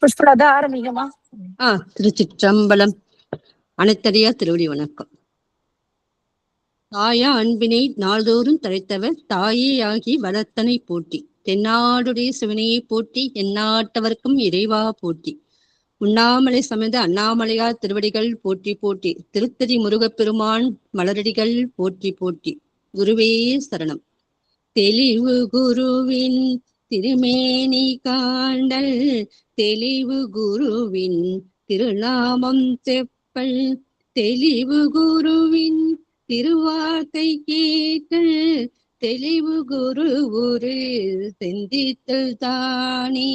புஷ்பலதா ஆரம்பிங்கம்மா. திருச்சிற்றம்பலம். அனைத்தடியா திருவடி வணக்கம். தாயா அன்பினை நாள்தோறும் தழைத்தவர் தாயே ஆகி வளர்த்தனை போற்றி, தென்னாடுடைய சிவனையை போற்றி, எந்நாட்டவர்க்கும் இறைவா போற்றி, உண்ணாமலை சமைந்த அண்ணாமலையார் திருவடிகள் போற்றி போற்றி, திருத்ததி முருகப்பெருமான் மலரடிகள் போற்றி போற்றி. குருவே சரணம். தெளிவு குருவின் திருமேனி காண்டல், தெளிவு குருவின் திருநாமம் செப்பல், தெளிவு குருவின் திருவார்த்தை கேட்டல், தெளிவு குரு குரு சிந்தித்தல் தானே.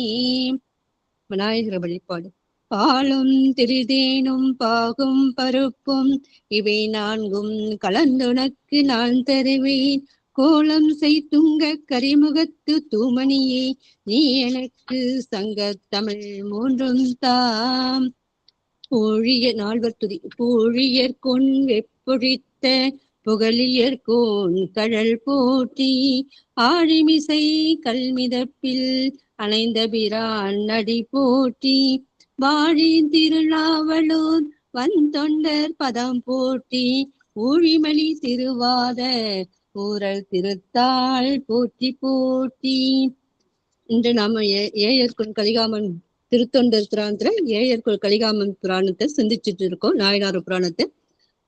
விநாயகர் வழிபாடு. பாலும் திருதேனும் பாகும் பருப்பும் இவை நான்கும் கலந்துனக்கு நான் தருவேன், கோலம் செய்துங்க கரிமுகத்து தூமணியே நீ எனக்கு சங்கத்தமிழ் மூன்றும் தாம். பூழிய நால்வர் துதி. பூழியர்கொன் வெப்பொழித்த புகழியர்கோன் கழல் போற்றி, ஆழிமிசை கல்மிதப்பில் அணைந்த பிரான் நடி போற்றி, வாழி திருநாவலூர் வந்தொண்டர் பதம் போற்றி, ஊழிமலி திருவாத ஊரல் திருத்தாள் போற்றி போற்றி. இன்று நாம ஏயர்கொன் கலிகாமன் திருத்தொண்டர் புராணத்துல ஏயர்கொள் கலிகாமன் புராணத்தை சிந்திச்சுட்டு இருக்கோம், நாயனார் புராணத்தை.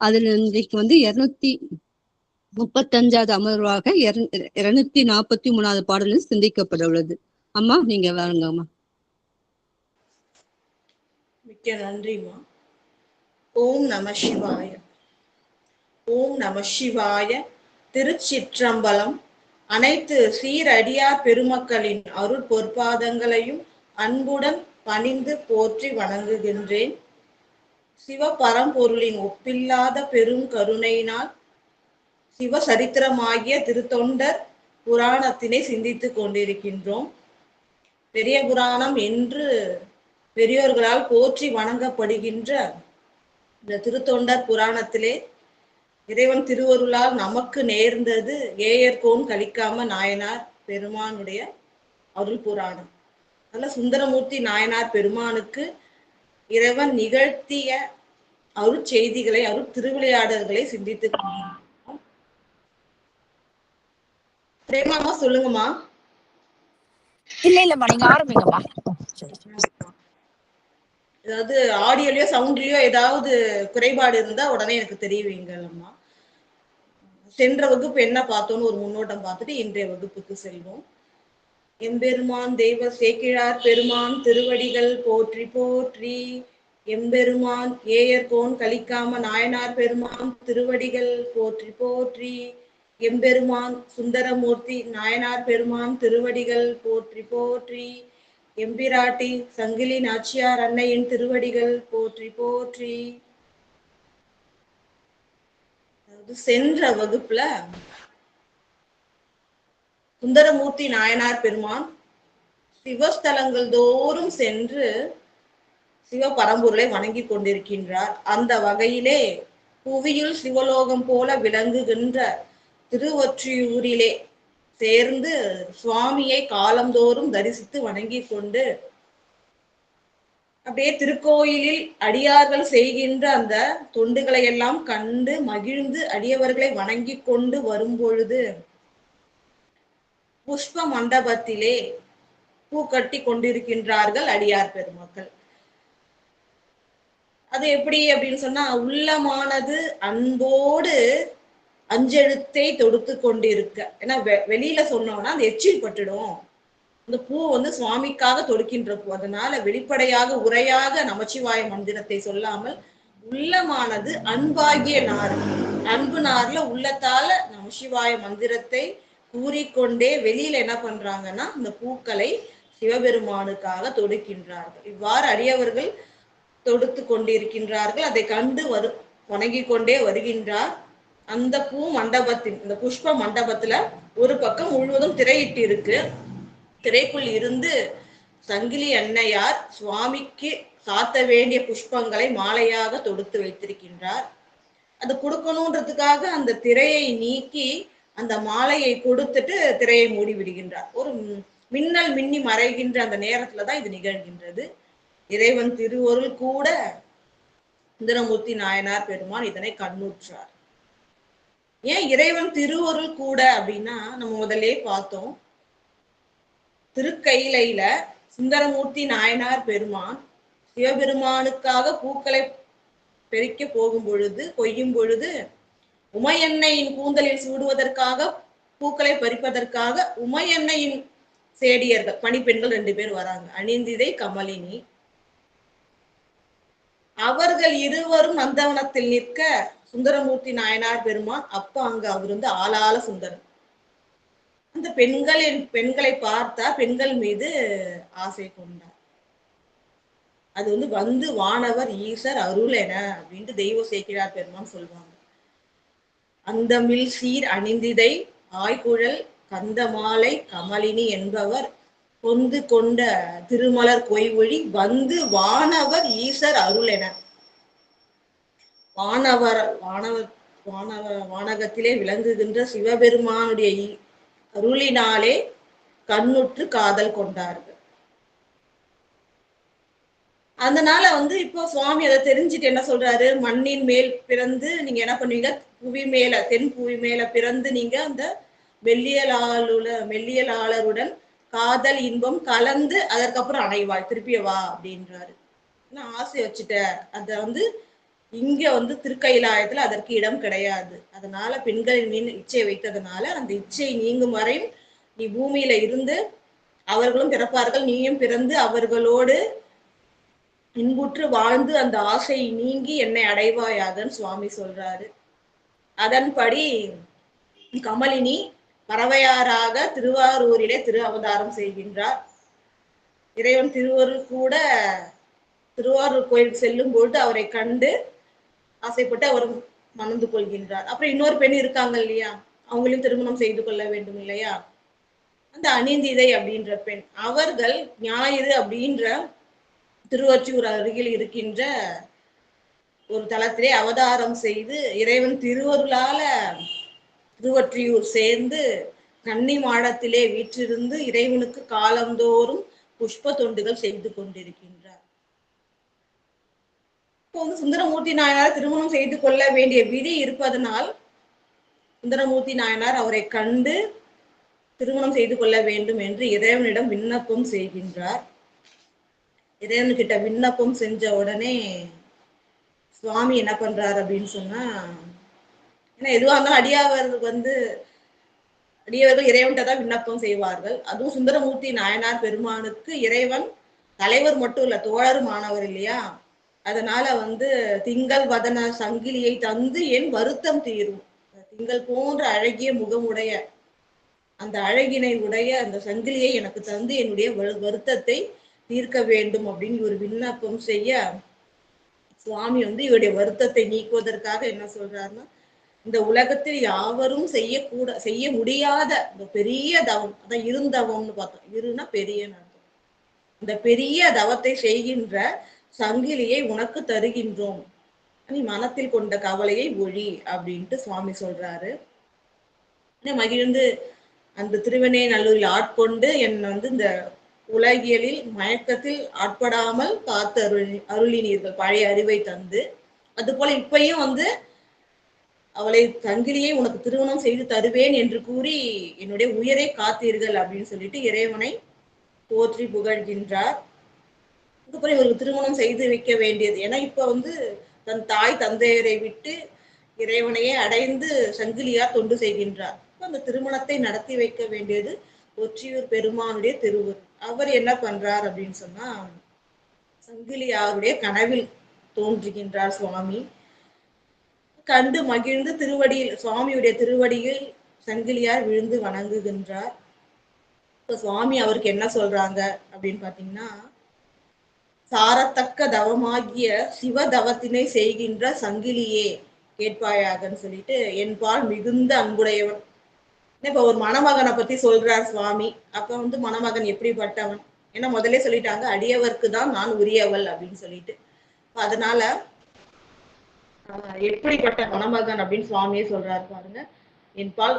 அதுல இன்றைக்கு 235வது அமர்வாக 243வது பாடலும் சிந்திக்கப்பட உள்ளது. அம்மா நீங்க வாருங்கம்மா. மிக்க நன்றிம்மா. ஓம் நம சிவாய. ஓம் நம சிவாய. திருச்சிற்றம்பலம். அனைத்து சீரடியார் பெருமக்களின் அருள் பொற்பாதங்களையும் அன்புடன் பணிந்து போற்றி வணங்குகின்றேன். சிவபரம்பொருளின் ஒப்பில்லாத பெரும் கருணையினால் சிவசரித்திரமாகிய திருத்தொண்டர் புராணத்தினை சிந்தித்துக் கொண்டிருக்கின்றோம். பெரிய புராணம் என்று பெரியோர்களால் போற்றி வணங்கப்படுகின்ற இந்த திருத்தொண்டர் புராணத்திலே இறைவன் திருவருளால் நமக்கு நேர்ந்தது ஏயர்கோன் கலிக்காம நாயனார் பெருமானுடைய அருள் புராணம். அதில் சுந்தரமூர்த்தி நாயனார் பெருமானுக்கு இறைவன் நிகழ்த்திய அருட்செய்திகளை, அருட் திருவிளையாடல்களை சிந்தித்து கொண்டிருக்கிறோம். பிரேமாமா சொல்லுங்கம்மா. இல்லம்மா நீங்க ஆரம்பிங்கம்மா. ஏதாவது ஆடியோலயோ சவுண்ட்லயோ ஏதாவது குறைபாடு இருந்தா உடனே எனக்கு தெரிவிங்கம்மா. சென்ற வகுப்பு என்ன பார்த்தோன்னு ஒரு முன்னோட்டம் பார்த்துட்டு இன்றைய வகுப்புக்கு செல்வோம். எம்பெருமான் தெய்வ சேக்கிழார் பெருமான் திருவடிகள் போற்றி போற்றி. எம்பெருமான் ஏயர்கோன் கலிக்காம நாயனார் பெருமான் திருவடிகள் போற்றி போற்றி. எம்பெருமான் சுந்தரமூர்த்தி நாயனார் பெருமான் திருவடிகள் போற்றி போற்றி. எம்பிராட்டி சங்கிலி நாச்சியார் அன்னையின் திருவடிகள் போற்றி போற்றி. சென்ற வகுப்புல சுந்தரமூர்த்தி நாயனார் பெருமான் சிவஸ்தலங்கள் தோறும் சென்று சிவபரம்பொருளை வணங்கி கொண்டிருக்கின்றார். அந்த வகையிலே புவியில் சிவலோகம் போல விளங்குகின்ற திருவொற்றியூரிலே சேர்ந்து சுவாமியை காலந்தோறும் தரிசித்து வணங்கி கொண்டு அப்படியே திருக்கோயிலில் அடியார்கள் செய்கின்ற அந்த தொண்டுகளை எல்லாம் கண்டு மகிழ்ந்து அடியவர்களை வணங்கி கொண்டு வரும் பொழுது புஷ்ப மண்டபத்திலே பூ கட்டி கொண்டிருக்கின்றார்கள் அடியார் பெருமக்கள். அது எப்படி அப்படின்னு சொன்னா, உள்ளமானது அன்போடு அஞ்செழுத்தை தொடுத்து கொண்டிருக்க. ஏன்னா வெளியில சொன்னோம்னா அந்த எச்சில் பட்டுடும். அந்த பூ சுவாமிக்காக தொடுக்கின்ற பூ. அதனால வெளிப்படையாக உரையாக நமச்சிவாய மந்திரத்தை சொல்லாமல் உள்ளமானது அன்பாகிய நார், அன்பு நார்ல உள்ளத்தால நமசிவாய மந்திரத்தை கூறிக்கொண்டே வெளியில என்ன பண்றாங்கன்னா இந்த பூக்களை சிவபெருமானுக்காக தொடுக்கின்றார்கள். இவ்வாறு அடியவர்கள் தொடுத்து கொண்டிருக்கின்றார்கள். அதை கண்டு வணங்கி கொண்டே வருகின்றார். அந்த பூ மண்டபத்தின் இந்த புஷ்ப மண்டபத்துல ஒரு பக்கம் முழுவதும் திரையிட்டு இருக்கு. திரைக்குள் இருந்து சங்கிலி அன்னையார் சுவாமிக்கு சாத்த வேண்டிய புஷ்பங்களை மாலையாக தொடுத்து வைத்திருக்கின்றார். அது கொடுக்கணுன்றதுக்காக அந்த திரையை நீக்கி அந்த மாலையை கொடுத்துட்டு திரையை மூடி விடுகின்றார். ஒரு மின்னல் மின்னி மறைகின்ற அந்த நேரத்துலதான் இது நிகழ்கின்றது. இறைவன் திருவருள் கூட சுந்தரமூர்த்தி நாயனார் பெருமான் இதனை கண்ணுற்றார். ஏன் இறைவன் திருவருள் கூட அப்படின்னா, நம்ம முதல்ல பார்த்தோம், திருக்கையிலையில சுந்தரமூர்த்தி நாயனார் பெருமான் சிவபெருமானுக்காக பூக்களை பெருக்க போகும் பொழுது, கொய்யும் பொழுது, உமையன்னையின் கூந்தலில் சூடுவதற்காக, பூக்களை பறிப்பதற்காக உமையன்னையின் சேடியர்கள் பணிப்பெண்கள் 2 பேர் வராங்க, அணிந்திதை கமலினி. அவர்கள் இருவரும் நந்தவனத்தில் நிற்க சுந்தரமூர்த்தி நாயனார் பெருமான் அப்ப அங்க அவர் வந்து ஆளாள சுந்தரம். அந்த பெண்களை பார்த்தா பெண்கள் மீது ஆசை கொண்டார். அது வந்து வானவர் ஈசர் அருள் என அப்படின்ட்டு தெய்வ சேக்கிழார் பெருமான் சொல்லுவாங்க. அந்தமில் சீர் அணிந்திதை ஆய்குழல் கந்த மாலை கமலினி என்பவர் கொந்து கொண்ட திருமலர் கொய்வொழி வந்து வானவர் ஈசர் அருள் என. வானகத்திலே விளங்குகின்ற சிவபெருமானுடைய அருளினாலே கண்ணுற்று காதல் கொண்டார்கள். அதனால வந்து இப்போ சுவாமி அதை தெரிஞ்சுட்டு என்ன சொல்றாரு, மண்ணின் மேல் பிறந்து நீங்க என்ன பண்ணுவீங்க, புவி மேல தென் புவி மேல பிறந்து நீங்க அந்த மெல்லியலாளருடன் காதல் இன்பம் கலந்து அதற்கப்புறம் அணைவாய், திருப்பிய வா அப்படின்றாரு. நான் ஆசை வச்சுட்ட, அத வந்து இங்க வந்து திருக்கைலாயத்துல அதற்கு இடம் கிடையாது. அதனால பெண்களின் மீன் இச்சை வைத்ததுனால அந்த இச்சை நீங்கும் வரையும் நீ பூமியில இருந்து அவர்களும் பிறப்பார்கள், நீயும் பிறந்து அவர்களோடு இன்புற்று வாழ்ந்து அந்த ஆசை நீங்கி என்னை அடைவாயாகன்னு சுவாமி சொல்றாரு. அதன்படி கமலினி பறவையாராக திருவாரூரிலே திரு அவதாரம் செய்கின்றார். இறைவன் திருவருள் கூட திருவாரூர் கோயில் செல்லும் பொழுது அவரை கண்டு ஆசைப்பட்டு அவர் மணந்து கொள்கின்றார். அப்புறம் இன்னொரு பெண் இருக்காங்க இல்லையா, அவங்களையும் திருமணம் செய்து கொள்ள வேண்டும் இல்லையா, அந்த அணிந்திதை அப்படின்ற பெண். அவர்கள் ஞாயிறு அப்படின்ற திருவொற்றியூர் அருகில் இருக்கின்ற ஒரு தலத்திலே அவதாரம் செய்து இறைவன் திருவருளால திருவொற்றியூர் சேர்ந்து கன்னி மாடத்திலே வீற்றிருந்து இறைவனுக்கு காலந்தோறும் புஷ்ப தொண்டுகள் செய்து கொண்டிருக்கின்றார். இப்போ வந்து சுந்தரமூர்த்தி நாயனார் திருமணம் செய்து கொள்ள வேண்டிய விதி இருப்பதனால் சுந்தரமூர்த்தி நாயனார் அவரை கண்டு திருமணம் செய்து கொள்ள வேண்டும் என்று இறைவனிடம் விண்ணப்பம் செய்கின்றார். இறைவன்கிட்ட விண்ணப்பம் செஞ்ச உடனே சுவாமி என்ன பண்றாரு அப்படின்னு சொன்னா, ஏன்னா எதுவாக இருந்தாலும் அடியவர்கள் இறைவன்கிட்ட தான் விண்ணப்பம் செய்வார்கள். அதுவும் சுந்தரமூர்த்தி நாயனார் பெருமானுக்கு இறைவன் தலைவர் மட்டும் இல்ல, தோழரும் ஆனவர் இல்லையா. அதனால வந்து திங்கள் வதன சங்கிலியை தந்து என் வருத்தம் தீரும், திங்கள் போன்ற அழகிய முகமுடைய அந்த அழகினை உடைய அந்த சங்கிலியை எனக்கு தந்து என்னுடைய வருத்தத்தை தீர்க்க வேண்டும் அப்படின்னு ஒரு விண்ணப்பம் செய்ய சுவாமி வந்து இவருடைய வருத்தத்தை நீக்குவதற்காக என்ன சொல்றாருன்னா, இந்த உலகத்தில் யாவரும் செய்ய முடியாத இந்த பெரிய தவம், அதான் இருந்தவம்னு பார்த்தோம், இருனா பெரிய அர்த்தம், இந்த பெரிய தவத்தை செய்கின்ற சங்கிலியை உனக்கு தருகின்றோம், நீ மனத்தில் கொண்ட கவலையை ஒழி அப்படின்ட்டு சுவாமி சொல்றாரு. மகிழ்ந்து அந்த திருவெண்ணை நல்லூரில் ஆட்கொண்டு என்னை வந்து இந்த உலகியலில் மயக்கத்தில் ஆட்படாமல் காத்து அருளினீர்கள், பழைய அறிவை தந்து. அது போல இப்பையும் வந்து அவளை சங்கிலியை உனக்கு திருமணம் செய்து தருவேன் என்று கூறி என்னுடைய உயிரை காத்தீர்கள் அப்படின்னு சொல்லிட்டு இறைவனை போற்றி புகழ்கின்றார். அதுக்கப்புறம் இவருக்கு திருமணம் செய்து வைக்க வேண்டியது, ஏன்னா இப்ப வந்து தன் தாய் தந்தையரை விட்டு இறைவனையே அடைந்து சங்கிலியார் தொண்டு செய்கின்றார். அந்த திருமணத்தை நடத்தி வைக்க வேண்டியது ஒற்றியூர் பெருமானுடைய திருவுரு. அவர் என்ன பண்றார் அப்படின்னு சொன்னா, சங்கிலியாருடைய கனவில் தோன்றுகின்றார் சுவாமி. கண்டு மகிழ்ந்து சுவாமியுடைய திருவடியில் சங்கிலியார் விழுந்து வணங்குகின்றார். சுவாமி அவருக்கு என்ன சொல்றாங்க அப்படின்னு பாத்தீங்கன்னா, சாரத்தக்க தவமாகிய சிவ தவத்தினை செய்கின்ற சங்கிலியே கேட்பாயாகன்னு சொல்லிட்டு என்பால் மிகுந்த அன்புடையவன். இப்ப ஒரு மணமகனை பத்தி சொல்றார் சுவாமி. அப்ப வந்து மணமகன் எப்படிப்பட்டவன், ஏன்னா முதல்ல சொல்லிட்டாங்க அடியவர்க்கு தான் நான் உரியவள் அப்படின்னு சொல்லிட்டு. அதனால எப்படிப்பட்ட மணமகன் அப்படின்னு சுவாமியே சொல்றாரு பாருங்க. என்பால்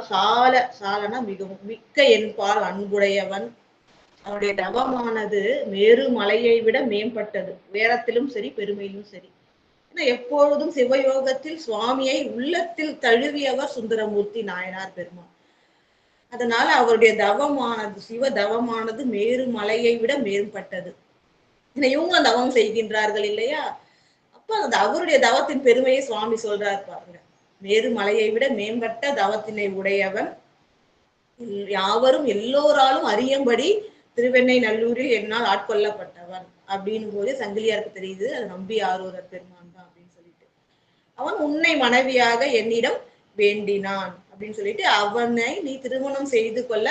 சாலனா மிகவும் மிக்க என்பால் அன்புடையவன், அவருடைய தவமானது மேரு மலையை விட மேம்பட்டது, உயரத்திலும் சரி பெருமையிலும் சரி. ஏன்னா எப்பொழுதும் சிவயோகத்தில் சுவாமியை உள்ளத்தில் தழுவியவர் சுந்தரமூர்த்தி நாயனார் பெருமான். அதனால அவருடைய தவமானது, சிவ தவமானது மேரு மலையை விட மேம்பட்டது. இவங்க தவம் செய்கின்றார்கள் இல்லையா? அப்ப அந்த அவருடைய தவத்தின் பெருமையை சுவாமி சொல்றாரு பாருங்க. மேரு மலையை விட மேம்பட்ட தவத்தினை உடையவன், யாவரும் எல்லோராலும் அறியும்படி திருவெண்ணை நல்லூரில் என்னால் ஆட்கொள்ளப்பட்டவன் அப்படின்னு போது சங்கிலியாருக்கு தெரியுது அது நம்பி ஆரூரர் பெருமான் தான் அப்படின்னு சொல்லிட்டு. அவன் உன்னை மனைவியாக என்னிடம் வேண்டினான் அப்படின்னு சொல்லிட்டு, அவனை நீ திருமணம் செய்து கொள்ள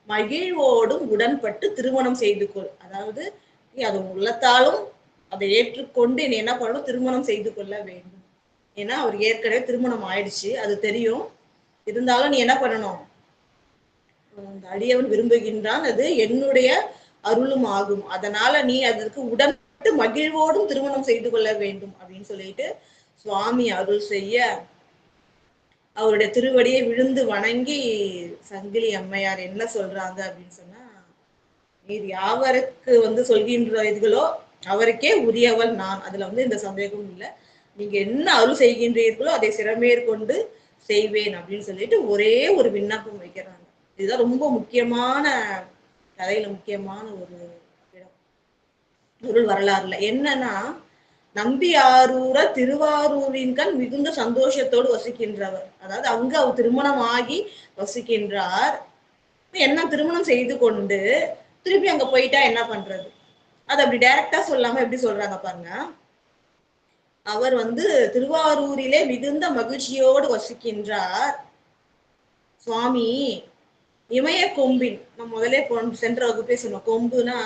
மகிழ்வோடும் உடன்பட்டு திருமணம் செய்து கொள். அதாவது நீ அது உள்ளத்தாலும் அதை ஏற்றுக்கொண்டு நீ என்ன பண்ணணும், திருமணம் செய்து கொள்ள வேண்டும். ஏன்னா அவர் ஏற்கனவே திருமணம் ஆயிடுச்சு, அது தெரியும். இருந்தாலும் நீ என்ன பண்ணணும், அந்த அடியவன் விரும்புகின்றான், அது என்னுடைய அருளும் ஆகும், அதனால நீ அதற்கு உடன்பட்டு மகிழ்வோடும் திருமணம் செய்து கொள்ள வேண்டும் அப்படின்னு சொல்லிட்டு சுவாமி அருள் செய்ய அவருடைய திருவடியை விழுந்து வணங்கி சங்கிலி அம்மையார் என்ன சொல்றாங்க அப்படின்னு சொன்னா, நீர் யாவருக்கு சொல்கின்றீர்களோ அவருக்கே உரியவள் நான், அதுல இந்த சந்தேகமும் இல்லை. நீங்க என்ன அருள் செய்கின்றீர்களோ அதை சிறமேற்கொண்டு செய்வேன் அப்படின்னு சொல்லிட்டு ஒரே ஒரு விண்ணப்பம் வைக்கிறாங்க. இதுதான் ரொம்ப முக்கியமான கதையில முக்கியமான ஒரு இடம் பொருள் வரலாறுல. என்னன்னா, நம்பி ஆரூர திருவாரூரின் கண் மிகுந்த சந்தோஷத்தோடு வசிக்கின்றவர். அதாவது அங்க அவர் திருமணம் ஆகி வசிக்கின்றார். என்ன திருமணம் செய்து கொண்டு திருப்பி அங்க போயிட்டா என்ன பண்றது? அது அப்படி டைரக்டா சொல்லாம எப்படி சொல்றாங்க பாருங்க. அவர் திருவாரூரிலே மிகுந்த மகிழ்ச்சியோடு வசிக்கின்றார். சுவாமி இமய கொம்பின், நம்ம முதலே சென்ற வகுப்பே சொன்னோம், கொம்புனா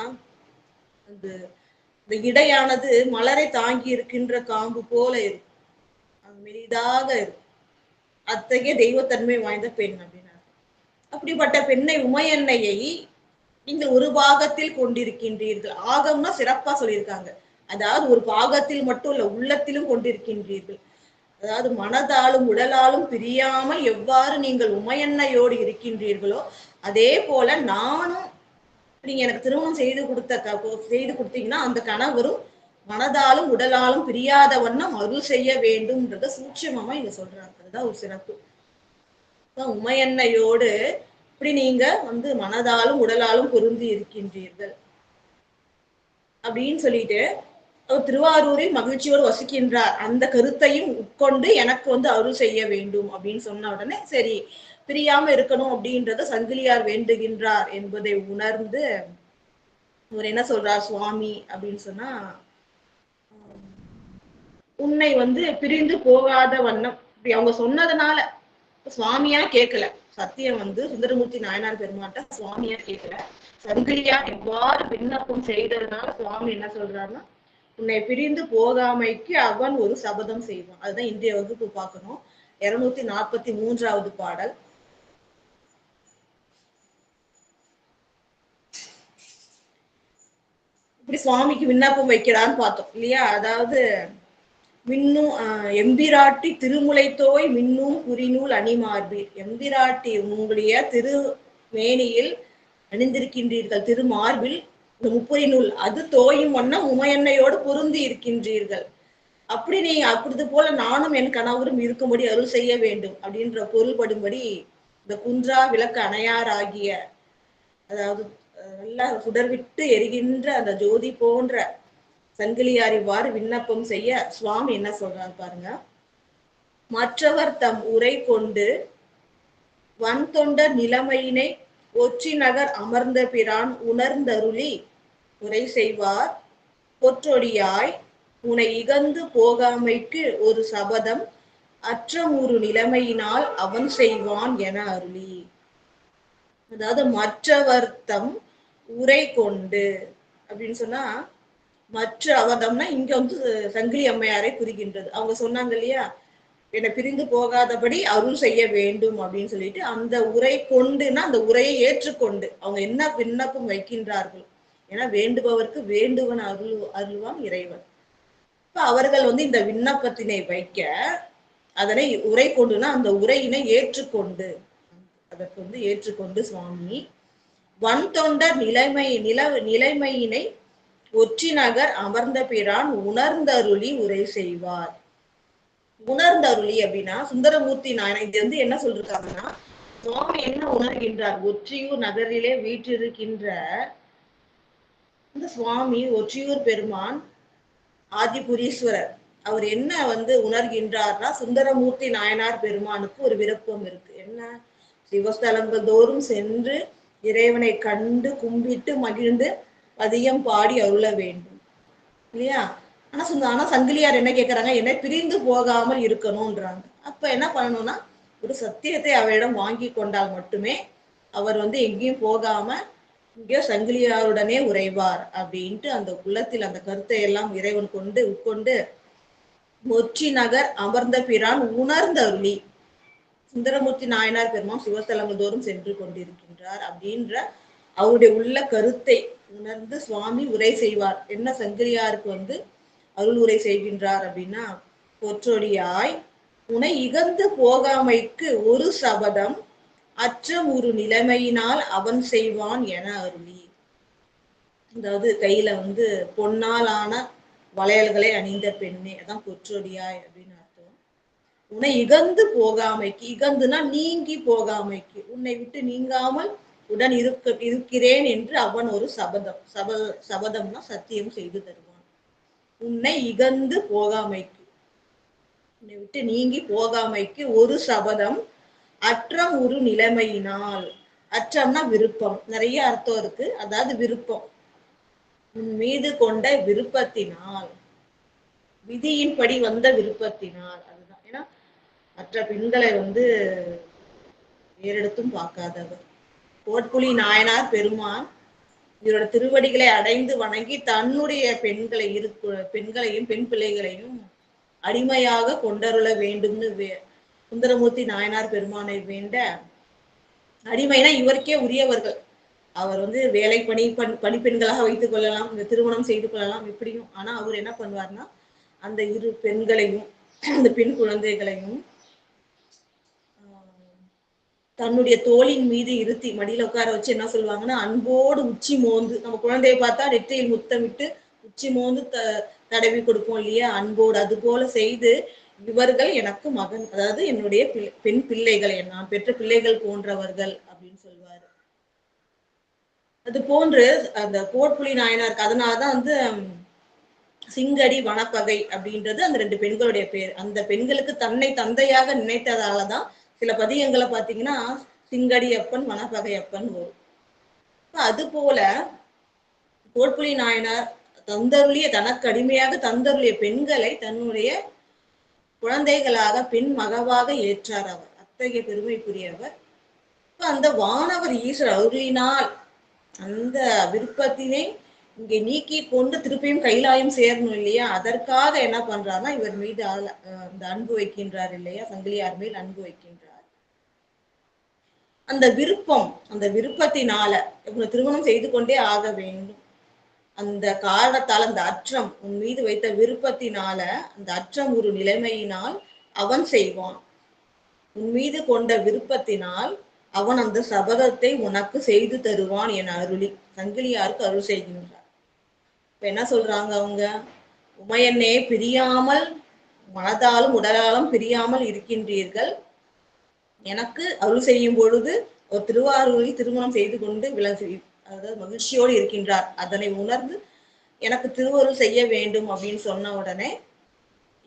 அந்த இடையானது மலரை தாங்கி இருக்கின்ற காம்பு போல இருக்கும், மெலிதாக இருக்கும். அத்தகைய தெய்வத்தன்மை வாய்ந்த பெண் அப்படின்னா, அப்படிப்பட்ட பெண்ணை உமையன்னையை நீங்கள் ஒரு பாகத்தில் கொண்டிருக்கின்றீர்கள். ஆகம்னா சிறப்பா சொல்லியிருக்காங்க. அதாவது ஒரு பாகத்தில் மட்டும் இல்ல, உள்ளத்திலும் கொண்டிருக்கின்றீர்கள். அதாவது மனதாலும் உடலாலும் பிரியாமல் எவ்வாறு நீங்கள் உமையன்னையோடு இருக்கின்றீர்களோ அதே போல நானும், நீங்க எனக்கு திருமணம் செய்து கொடுத்தீங்கன்னா அந்த கணவரும் மனதாலும் உடலாலும் பிரியாத வண்ணம் அருள் செய்ய வேண்டும்ன்றத சூட்சமமா இங்க சொல்றாங்க. அதுதான் ஒரு சிறப்பு. உமையன்னையோடு இப்படி நீங்க மனதாலும் உடலாலும் பொருந்தி இருக்கின்றீர்கள் அப்படின்னு சொல்லிட்டு அவர் திருவாரூரில் மகிழ்ச்சியோடு வசிக்கின்றார். அந்த கருத்தையும் உட்கொண்டு எனக்கு அருள் செய்ய வேண்டும் அப்படின்னு சொன்ன உடனே சரி பிரியாம இருக்கணும் அப்படின்றத சங்கிலியார் வேண்டுகின்றார் என்பதை உணர்ந்து அவர் என்ன சொல்றார் சுவாமி அப்படின்னு சொன்னா, உன்னை பிரிந்து போகாத வண்ணம், இப்படி அவங்க சொன்னதுனால சுவாமியா கேட்கல. சத்தியம் சுந்தரமூர்த்தி நாயனார் பெருமாட்ட சுவாமியா கேட்கல, சங்கிலியார் எவ்வாறு விண்ணப்பம் செய்ததுனால சுவாமி என்ன சொல்றாருன்னா, உன்னை பிரிந்து போகாமைக்கு அவன் ஒரு சபதம் செய்வான். அதுதான் இன்றைய வகுப்பு பார்க்கணும். 243வது பாடல். இப்படி சுவாமிக்கு விண்ணப்பம் வைக்கிறான்னு பார்த்தோம் இல்லையா? அதாவது மின்னும் எம்பிராட்டி திருமுலை தோய் மின்னும் குறிநூல் அணிமார்பீர். எம்பிராட்டி உங்களுடைய திருமேனியில் அணிந்திருக்கின்றீர்கள், திருமார்பில் இந்த முப்புரி நூல் அது தோயும் வண்ணம் உமையன்னையோடு பொருந்தி இருக்கின்றீர்கள். அப்படி நீ அப்படி போல நானும் என் கணவரும் இருக்கும்படி அருள் செய்ய வேண்டும் அப்படின்ற பொருள்படும்படி இந்த குன்றா விளக்கு அணையார் ஆகிய, அதாவது நல்லா சுடர்விட்டு எரிகின்ற அந்த ஜோதி போன்ற சங்கிலியார் இவ்வாறு விண்ணப்பம் செய்ய சுவாமி என்ன சொல்றாரு பாருங்க. மற்றவர் தம் உரை கொண்டு வன் தொண்டர் நிலைமையினை ஒற்றி நகர் அமர்ந்த பிரான் உணர்ந்தருளி உரை செய்வார் பொற்றொடியாய் உனை இகந்து போகாமைக்கு ஒரு சபதம் அற்றமுறு நிலைமையினால் அவன் செய்வான் என அருளி. அதாவது மற்றவர் தம் உரை கொண்டு அப்படின்னு சொன்னா, மற்ற அவதம்னா இங்க சங்கிலி அம்மையாரை குறிக்கின்றது. அவங்க சொன்னாங்க இல்லையா, என்னை பிரிந்து போகாதபடி அருள் செய்ய வேண்டும் அப்படின்னு சொல்லிட்டு, அந்த உரை கொண்டுன்னா அந்த உரையை ஏற்றுக்கொண்டு அவங்க என்ன விண்ணப்பம் வைக்கின்றார்கள். ஏன்னா வேண்டுபவருக்கு வேண்டுவன் அருள்வான் இறைவன். இப்ப அவர்கள் இந்த விண்ணப்பத்தினை வைக்க, அதனை உரை கொண்டுனா அந்த உரையினை ஏற்றுக்கொண்டு, அதற்கு ஏற்றுக்கொண்டு சுவாமி வன் தொண்டர் நிலைமையினை ஒற்றி நகர் அமர்ந்த பிரான் உணர்ந்தருளி உரை செய்வார். உணர்ந்தருளி அப்படின்னா சுந்தரமூர்த்தி நாயனார் இது வந்து என்ன சொல்றாங்கன்னா, சுவாமி என்ன உணர்கின்றார், ஒற்றியூர் நகரிலே வீற்றிருக்கின்ற இந்த சுவாமி ஒற்றியூர் பெருமான் ஆதிபுரீஸ்வரர் அவர் என்ன வந்து உணர்கின்றார்னா, சுந்தரமூர்த்தி நாயனார் பெருமானுக்கு ஒரு விருப்பம் இருக்கு. என்ன, சிவஸ்தலங்கள் தோறும் சென்று இறைவனை கண்டு கும்பிட்டு மகிழ்ந்து பதியம் பாடி அருள வேண்டும் இல்லையா. ஆனா சங்கிலியார் என்ன கேட்கறாங்க, என்ன பிரிந்து போகாமல் இருக்கணும்ன்றாங்க. அப்ப என்ன பண்ணணும்னா, ஒரு சத்தியத்தை அவரிடம் வாங்கி கொண்டால் மட்டுமே அவர் வந்து எங்கேயும் போகாம இங்கேயோ சங்கிலியாருடனே உறைவார் அப்படின்ட்டு அந்த உள்ளத்தில் அந்த கருத்தை எல்லாம் இறைவன் உட்கொண்டு ஒற்றி நகர் அமர்ந்த பிரான் உணர்ந்தருளி, சுந்தரமூர்த்தி நாயனார் பெருமான் சிவஸ்தலங்கள் தோறும் சென்று கொண்டிருக்கின்றார் அப்படின்ற அவருடைய உள்ள கருத்தை உணர்ந்து சுவாமி உரை செய்வார். என்ன சங்கிலியாருக்கு வந்து அருள் உரை செய்கின்றார் அப்படின்னா, பொற்றொடியாய் உனை இகந்து போகாமைக்கு ஒரு சபதம் அற்றம் ஒரு நிலைமையினால் அவன் செய்வான் என அருளி. அதாவது கையில வந்து பொன்னால் ஆன வளையல்களை அணிந்த பெண்ணே, அதான் பொற்றொடியாய் அப்படின்னு அர்த்தம். உன்னை இகந்து போகாமைக்கு, இகந்துனா நீங்கி போகாமைக்கு, உன்னை விட்டு நீங்காமல் உடன் இருக்கிறேன் என்று அவன் ஒரு சபதம்னா சத்தியம் செய்து தருவான். உன்னை இகந்து போகாமைக்கு, உன்னை விட்டு நீங்கி போகாமைக்கு ஒரு சபதம் அற்றம் ஒரு நிலைமையினால். அற்றம்னா விருப்பம், நிறைய அர்த்தம் இருக்கு. அதாவது விருப்பம், உன் மீது கொண்ட விருப்பத்தினால், விதியின்படி வந்த விருப்பத்தினால். அதுதான். ஏன்னா மற்ற பெண்களை வந்து வேறெடுத்தும் பார்க்காதவர் கோட்புலி நாயனார் பெருமான் இவரோட திருவடிகளை அடைந்து வணங்கி தன்னுடைய பெண்களையும் பெண் பிள்ளைகளையும் அடிமையாக கொண்டருள வேண்டும்னு சுந்தரமூர்த்தி நாயனார் பெருமானை வேண்ட. அடிமைனா இவருக்கே உரியவர்கள், அவர் வந்து வேலை பணிப்பெண்களாக வைத்துக் கொள்ளலாம், இந்த திருமணம் செய்து கொள்ளலாம் இப்படியும். ஆனா அவர் என்ன பண்ணுவார்னா, அந்த இரு பெண்களையும் அந்த பெண் குழந்தைகளையும் தன்னுடைய தோளின் மீது இருத்தி மடியில உட்கார வச்சு என்ன சொல்லுவாங்கன்னா, அன்போடு உச்சி மோந்து, நம்ம குழந்தையை பார்த்தா நெற்றியில் முத்தமிட்டு உச்சி மோந்து தடவி கொடுப்போம் இல்லையா, அன்போடு. அது போல செய்து இவர்கள் எனக்கு மகன், அதாவது என்னுடைய பெண் பிள்ளைகள், நான் பெற்ற பிள்ளைகள் போன்றவர்கள் அப்படின்னு சொல்லுவாரு. அது போன்று அந்த கோட்புலி நாயனாருக்கு அதனாலதான் வந்து சிங்கடி வனப்பகை அப்படின்றது அந்த ரெண்டு பெண்களுடைய பேர். அந்த பெண்களுக்கு தன்னை தந்தையாக நினைத்ததாலதான் சில பதியங்களை பாத்தீங்கன்னா சிங்கடி அப்பன் வனப்பகை அப்பன் வரும். அது போல கோட்புலி நாயனார் தந்தருளிய, தனக்கு அடிமையாக தந்தருளிய பெண்களை தன்னுடைய குழந்தைகளாக பெண் மகவாக ஏற்றார் அவர். அத்தகைய பெருமைக்குரியவர். அந்த வானவர் ஈஸ்வரர் அருளினால் அந்த விருப்பத்தினை இங்கே நீக்கி கொண்டு திருப்பியும் கைலாயம் சேரணும் இல்லையா, அதற்காக என்ன பண்றாருன்னா இவர் மீது அந்த அன்பு வைக்கின்றார் இல்லையா, சங்கிலியார் மேல் அன்பு வைக்கின்றார். அந்த விருப்பம், அந்த விருப்பத்தினால இவங்க திருமணம் செய்து கொண்டே ஆக வேண்டும். அந்த காரணத்தால், அந்த அற்றம், உன் மீது வைத்த விருப்பத்தினால, அந்த அற்றம் ஒரு நிலைமையினால் அவன் செய்வான். உன் மீது கொண்ட விருப்பத்தினால் அவன் அந்த சபதத்தை உனக்கு செய்து தருவான் என அருளி சங்கிலியாருக்கு அருள் செய்கின்றார். இப்ப என்ன சொல்றாங்க அவங்க, உமையன்னே பிரியாமல், மனதாலும் உடலாலும் பிரியாமல் இருக்கின்றீர்கள். எனக்கு அருள் செய்யும் பொழுது ஒரு திருவாரூரில் திருமணம் செய்து கொண்டு அதாவது மகிழ்ச்சியோடு இருக்கின்றார். அதனை உணர்ந்து எனக்கு திருவருள் செய்ய வேண்டும் அப்படின்னு சொன்ன உடனே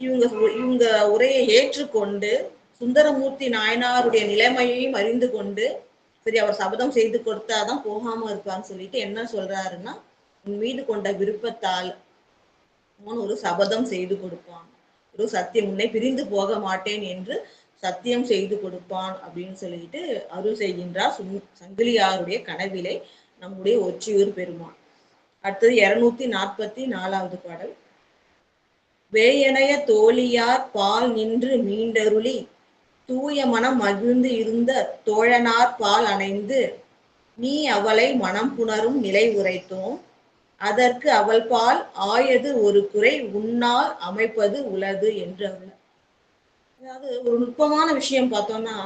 இவங்க உரையை ஏற்றுக்கொண்டு சுந்தரமூர்த்தி நாயனாருடைய நிலைமையையும் அறிந்து கொண்டு, சரி அவர் சபதம் செய்து கொடுத்தாதான் போகாம இருப்பான்னு சொல்லிட்டு என்ன சொல்றாருன்னா, உன் மீது கொண்ட விருப்பத்தால் அவன் ஒரு சபதம் செய்து கொடுப்பான், ஒரு சத்தியம், உன்னை பிரிந்து போக மாட்டேன் என்று சத்தியம் செய்து கொடுப்பான் அப்படின்னு சொல்லிட்டு அருள் செய்கின்றார் சங்கிலியாருடைய கனவிலே நம்முடைய ஒற்றியூர் பெருமான். அடுத்தது 244வது பாடல். வேயனைய தோழியார் பால் நின்று மீண்டருளி தூய மனம் மகிழ்ந்து இருந்த தோழனார் பால் அணைந்து நீ அவளை மனம் புணரும் நிலை உரைத்தோம், அதற்கு அவள் பால் ஆயது ஒரு குறை உன்னால் அமைப்பது உலது என்று அவள். அதாவது ஒரு நுட்பமான விஷயம் பார்த்தோம்னா,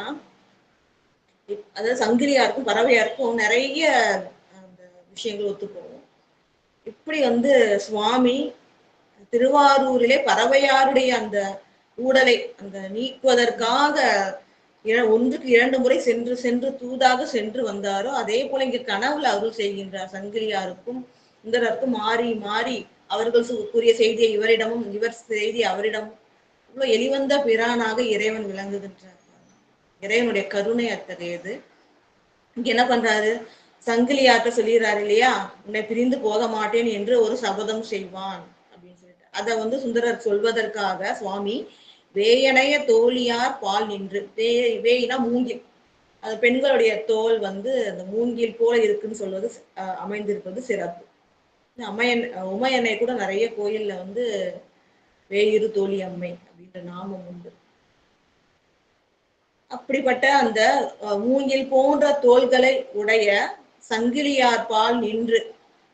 அதாவது சங்கிலியாருக்கும் பறவையாருக்கும் நிறைய அந்த விஷயங்கள் ஒத்து போகும். இப்படி வந்து சுவாமி திருவாரூரிலே பறவையாருடைய அந்த ஊடலை அந்த நீக்குவதற்காக ஒன்றுக்கு 2 முறை சென்று சென்று தூதாக சென்று வந்தாரோ, அதே போல இங்க கனவுல அருள் செய்கின்றார். சங்கிலியாருக்கும் சுந்தரருக்கும் மாறி மாறி அவர்கள் கூறிய செய்தியை இவரிடமும், இவர் செய்தி அவரிடமும் இவ்வளவு எளிவந்த பிரானாக இறைவன் விளங்குகின்றார். இறைவனுடைய கருணை அத்தகையது. இங்க என்ன பண்றாரு, சங்கிலியார்ட்ட சொல்லிடுறாரு இல்லையா, உன்னை பிரிந்து போக மாட்டேன் என்று ஒரு சபதம் செய்வான் அப்படின்னு சொல்லிட்டு, அதை வந்து சுந்தரர் சொல்வதற்காக சுவாமி வேயனைய தோழியார் பால் நின்று, வேயினா மூங்கில், அது பெண்களுடைய தோல் வந்து அந்த மூங்கில் போல இருக்குன்னு சொல்வது அமைந்திருப்பது சிறப்பு. உமையன்னை கூட நிறைய கோயில்ல வந்து வேயிரு தோழி அம்மை அப்படின்ற நாமம் உண்டு. அப்படிப்பட்ட அந்த மூங்கில் போன்ற தோள்களை உடைய சங்கிலியார் பால் நின்று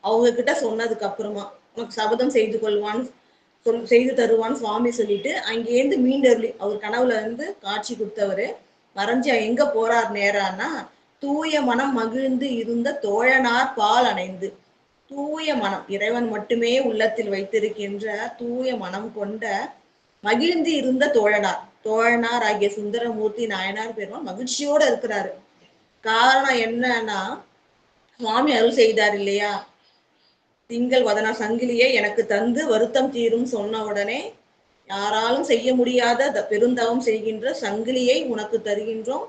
அவங்க கிட்ட சொன்னதுக்கு அப்புறமா உனக்கு சபதம் செய்து கொள்வான் செய்து தருவான்னு சுவாமி சொல்லிட்டு அங்கேருந்து மீண்டருளி அவர் கனவுல இருந்து காட்சி கொடுத்தவரு மறைஞ்சு எங்க போறார் நேரானா, தூய மனம் மகிழ்ந்து இருந்த தோழனார் பால் அணைந்து, தூய மனம் இறைவன் மட்டுமே உள்ளத்தில் வைத்திருக்கின்ற தூய மனம் கொண்ட மகிழ்ந்து இருந்த தோழனார் ஆகிய சுந்தரமூர்த்தி நாயனார் பெருமான் மகிழ்ச்சியோட இருக்கிறாரு. காரணம் என்னன்னா, சுவாமி அருள் செய்தார் இல்லையா, திங்கள் வதனா சங்கிலியை எனக்கு தந்து வருத்தம் தீரும் சொன்ன உடனே, யாராலும் செய்ய முடியாத பெருந்தவம் செய்கின்ற சங்கிலியை உனக்கு தருகின்றோம்,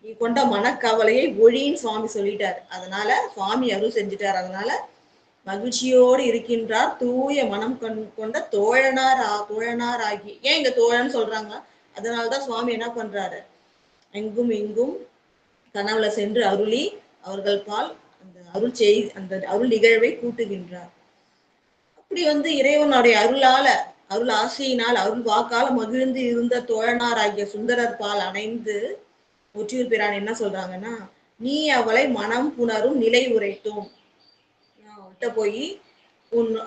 நீ கொண்ட மனக்கவலையை ஒழின்னு சுவாமி சொல்லிட்டார். அதனால சுவாமி அருள் செஞ்சிட்டார். அதனால மகிழ்ச்சியோடு இருக்கின்றார் தூய மனம் கொண்ட தோழனார் ஆகி. ஏன் இங்க தோழன்னு சொல்றாங்க, அதனாலதான் சுவாமி என்ன பண்றாரு, எங்கும் இங்கும் கனவுல சென்று அருளி அவர்கள் பால் அந்த அருள் நிகழ்வை கூட்டுகின்றார். அப்படி வந்து இறைவனுடைய அருள் ஆசையினால் அருள் வாக்கால மகிழ்ந்து இருந்த தோழனார் ஆகிய சுந்தரர் பால் அணைந்து ஒற்றியூர் பிரான் என்ன சொல்றாங்கன்னா, நீ அவளை மனம் புணரும் நிலை உரைத்தோம். அவள்கிட்ட போய்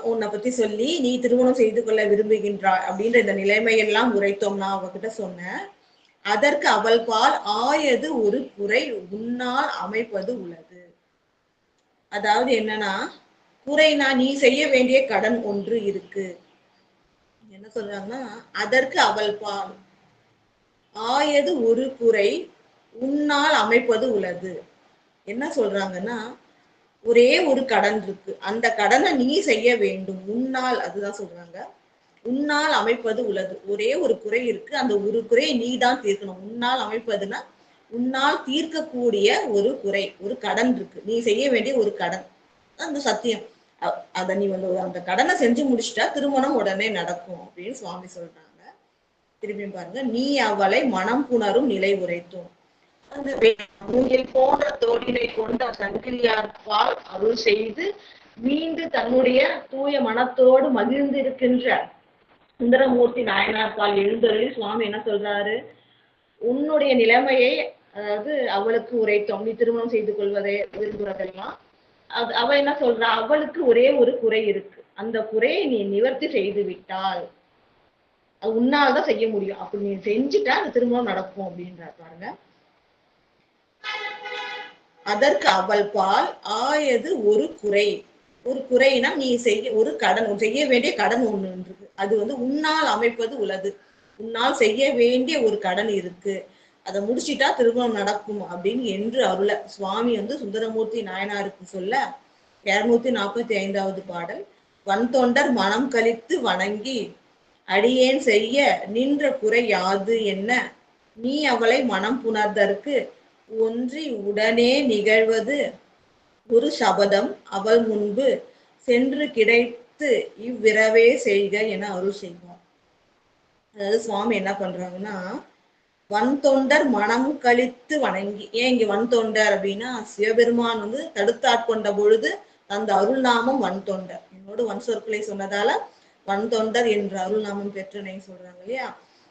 உன்னை பத்தி சொல்லி நீ திருமணம் செய்து கொள்ள விரும்புகின்றாய் அப்படின்ற இந்த நிலைமையெல்லாம் உரைத்தோம், நான் அவகிட்ட சொன்னேன். அதற்கு அவள் பால் ஆயது ஒரு குறை உன்னால் அமைப்பது உள்ளது. அதாவது என்னன்னா, குறைனா நீ செய்ய வேண்டிய கடன் ஒன்று இருக்கு. என்ன சொல்றாங்கன்னா, அதற்கு அவள் பால் ஆயது ஒரு குறை உன்னால் அமைப்பது உள்ளது. என்ன சொல்றாங்கன்னா, ஒரே ஒரு கடன் இருக்கு, அந்த கடனை நீ செய்ய வேண்டும், உன்னால், அதுதான் சொல்றாங்க, உன்னால் அமைப்பது உள்ளது. ஒரே ஒரு குறை இருக்கு, அந்த ஒரு குறையை நீ தான் தீர்க்கணும். உன்னால் அமைப்பதுன்னா உன்னால் தீர்க்கக்கூடிய ஒரு குறை, ஒரு கடன் இருக்கு, நீ செய்ய வேண்டிய ஒரு கடன், அந்த சத்தியம். அதை நீ வந்து அந்த கடனை செஞ்சு முடிச்சுட்டா திருமணம் உடனே நடக்கும் அப்படின்னு சுவாமி சொல்றாங்க. திரும்பி பாருங்க, நீ அவளை மனம் புணரும் நிலை உரைத்தோம். அந்த மூங்கில் போன்ற தோழினை கொண்ட சங்கிலியார் பால் அருள் செய்து மீண்டு தன்னுடைய தூய மனத்தோடு மகிழ்ந்து இருக்கின்ற சுந்தரமூர்த்தி நாயனார் பால் எழுந்தருளி சுவாமி என்ன சொல்றாரு, உன்னுடைய நிலைமையை, அதாவது அவளுக்கு உரைத்தோம், நீ திருமணம் செய்து கொள்வதை விரும்புறதெல்லாம். அவ என்ன சொல்றா, அவளுக்கு ஒரே ஒரு குறை இருக்கு, அந்த குறையை நீ நிவர்த்தி செய்து விட்டால் அது உன்னால் தான் செய்ய முடியும், அப்படி நீ செஞ்சுட்டா அந்த திருமணம் நடக்கும் அப்படின்றார் பாருங்க. அதற்கு அவள் பால் ஆயது ஒரு குறை, ஒரு குறைனா நீ செய்ய ஒரு கடன், செய்ய வேண்டிய கடன் ஒண்ணு இருக்கு, அது வந்து உன்னால் அமைப்பது உள்ளது, உன்னால் செய்ய வேண்டிய ஒரு கடன் இருக்கு, அதை முடிச்சிட்டா திருமணம் நடக்கும் அப்படின்னு என்று அருள சுவாமி வந்து சுந்தரமூர்த்தி நாயனாருக்கு சொல்ல 245வது பாடல். வன்தொண்டர் மனம் கழித்து வணங்கி அடியேன் செய்ய நின்ற குறை யாது என்ன, நீ அவளை மனம் புணர்தற்கு ஒன்றி உடனே நிகழ்வது ஒரு சபதம் அவள் முன்பு சென்று கிடைத்து இவ்விரவே செய்க என அருள் செய்வார். அதாவது சுவாமி என்ன பண்றாங்கன்னா, வன்தொண்டர் மனம் கழித்து வணங்கி, ஏன் இங்க வன்தொண்டர் அப்படின்னா, சிவபெருமான் வந்து தடுத்தாட்கொண்ட பொழுது அந்த அருள் நாமம் வன்தொண்டர், என்னோடு வன் சொற்களை சொன்னதால வன்தொண்டர் என்ற அருள் நாமம் பெற்றனை சொல்றாங்க இல்லையா.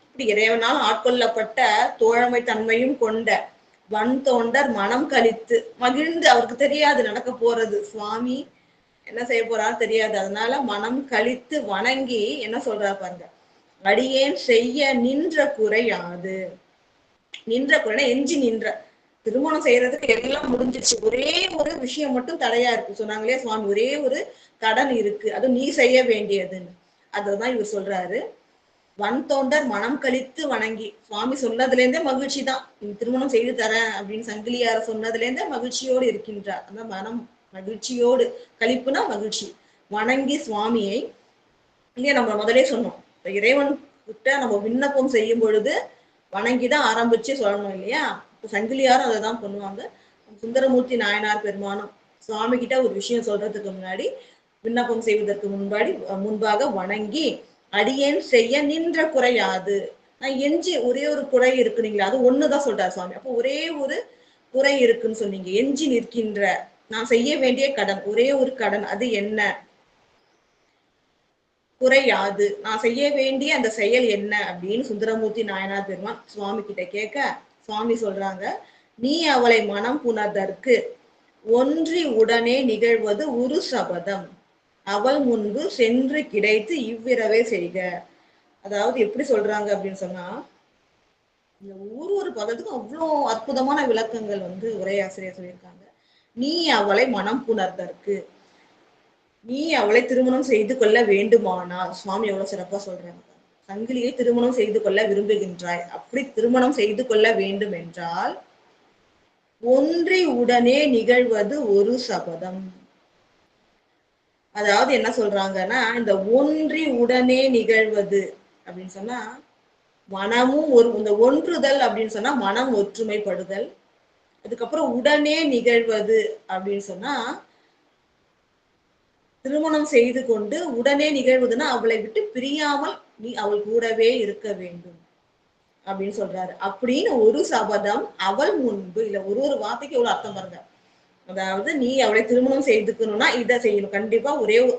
இப்படி இறைவனால் ஆட்கொள்ளப்பட்ட தோழமை தன்மையும் கொண்ட வன்தொண்டர் மனம் கழித்து மகிழ்ந்து, அவருக்கு தெரியாது நடக்க போறது, சுவாமி என்ன செய்ய போறாரு தெரியாது, அதனால மனம் கழித்து வணங்கி என்ன சொல்றாரு பாருங்க, அடியேன் செய்ய நின்ற குறை யாது. நின்ற குறைனா எஞ்சி நின்ற, திருமணம் செய்யறதுக்கு எல்லாம் முடிஞ்சிச்சு, ஒரே ஒரு விஷயம் மட்டும் தடையா இருக்கு. சொன்னாங்களே சுவாமி, ஒரே ஒரு கடன் இருக்கு, அது நீ செய்ய வேண்டியதுன்னு. அதுதான் இவர் சொல்றாரு. வன் தோண்டர் மனம் கழித்து வணங்கி, சுவாமி சொன்னதுல இருந்தே மகிழ்ச்சி தான். நீ திருமணம் செய்து தரேன் அப்படின்னு சங்கிலியார சொன்னதுல இருந்தே மகிழ்ச்சியோடு இருக்கின்றார். அந்த மனம் மகிழ்ச்சியோடு, கழிப்புனா மகிழ்ச்சி, வணங்கி சுவாமியை. இல்லையா, நம்ம முதலே சொன்னோம், இறைவன் கிட்ட நம்ம விண்ணப்பம் செய்யும் பொழுது வணங்கிதான் ஆரம்பிச்சு சொல்லணும் இல்லையா. சங்கிலியாரும் அதை தான் பண்ணுவாங்க. சுந்தரமூர்த்தி நாயனார் பெருமானும் சுவாமி கிட்ட ஒரு விஷயம் சொல்றதுக்கு முன்னாடி, விண்ணப்பம் செய்வதற்கு முன்பாக வணங்கி, அடியேன் செய்ய நின்ற குறையாது. நான் எஞ்சி ஒரே ஒரு குறை இருக்குனீங்களா, அது ஒண்ணுதான் சொல்றாரு சுவாமி. அப்போ ஒரே ஒரு குறை இருக்குன்னு சொன்னீங்க, எஞ்சி நிற்கின்ற நான் செய்ய வேண்டிய கடன், ஒரே ஒரு கடன், அது என்ன? குறையாது, நான் செய்ய வேண்டிய அந்த செயல் என்ன அப்படின்னு சுந்தரமூர்த்தி நாயனார் பெருமான் சுவாமி கிட்ட கேட்க, சுவாமி சொல்றாங்க, நீ அவளை மனம் புணர்தற்கு ஒன்றி உடனே நிகழ்வது உரு சபதம், அவள் முன்பு சென்று கிடைத்து இவ்விரவே செய்க. அதாவது எப்படி சொல்றாங்க அப்படின்னு சொன்னா, இந்த ஒரு பதத்துக்கும் அவ்வளோ அற்புதமான விளக்கங்கள் வந்து உரையாசிரியர் சொல்லியிருக்காங்க. நீ அவளை மனம் புணர்தற்கு, நீ அவளை திருமணம் செய்து கொள்ள வேண்டுமானால், சுவாமி எவ்வளவு சிறப்பா சொல்றாங்க. சங்கிலியை திருமணம் செய்து கொள்ள விரும்புகின்றாய், அப்படி திருமணம் செய்து கொள்ள வேண்டும் என்றால் ஒன்றி உடனே நிகழ்வது ஒரு சபதம். அதாவது என்ன சொல்றாங்கன்னா, இந்த ஒன்றி உடனே நிகழ்வது அப்படின்னு சொன்னா, மனமும் இந்த ஒன்றுதல் அப்படின்னு சொன்னா மனம் ஒற்றுமைப்படுதல். அதுக்கப்புறம் உடனே நிகழ்வது அப்படின்னு சொன்னா, திருமணம் செய்து கொண்டு உடனே நிகழ்வதுன்னா அவளை விட்டு பிரியாமல் நீ அவள் கூடவே இருக்க வேண்டும் அப்படின்னு சொல்றாரு. அப்படின்னு ஒரு சபதம் அவள் முன்பு, இல்ல ஒரு வார்த்தைக்கு எவ்வளவு அர்த்தம் பாருங்க. அதாவது நீ அவளை திருமணம் செய்துக்கணும்னா இதை செய்யணும், கண்டிப்பா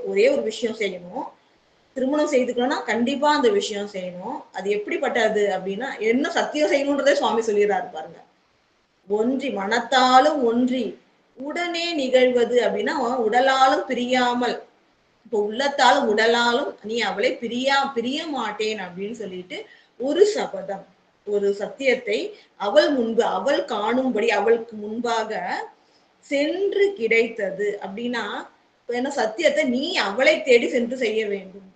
ஒரே ஒரு விஷயம் செய்யணும். திருமணம் செய்துக்கணும்னா கண்டிப்பா அந்த விஷயம் செய்யணும். அது எப்படிப்பட்டது அப்படின்னா, என்ன சத்தியம் செய்யணும்ன்றதே சுவாமி சொல்லிடுறாரு பாருங்க. ஒன்றி, மனத்தாலும் ஒன்றி உடனே நிகழ்வது அப்படின்னா உடலாலும் பிரியாமல், இப்போ உள்ளத்தாலும் உடலாலும் நீ அவளை பிரிய மாட்டேன் அப்படின்னு சொல்லிட்டு ஒரு சபதம், ஒரு சத்தியத்தை அவள் முன்பு, அவள் காணும்படி அவளுக்கு முன்பாக சென்று கிடைத்தது அப்படின்னா, என்ன சத்தியத்தை நீ அவளை தேடி சென்று செய்ய வேண்டும்.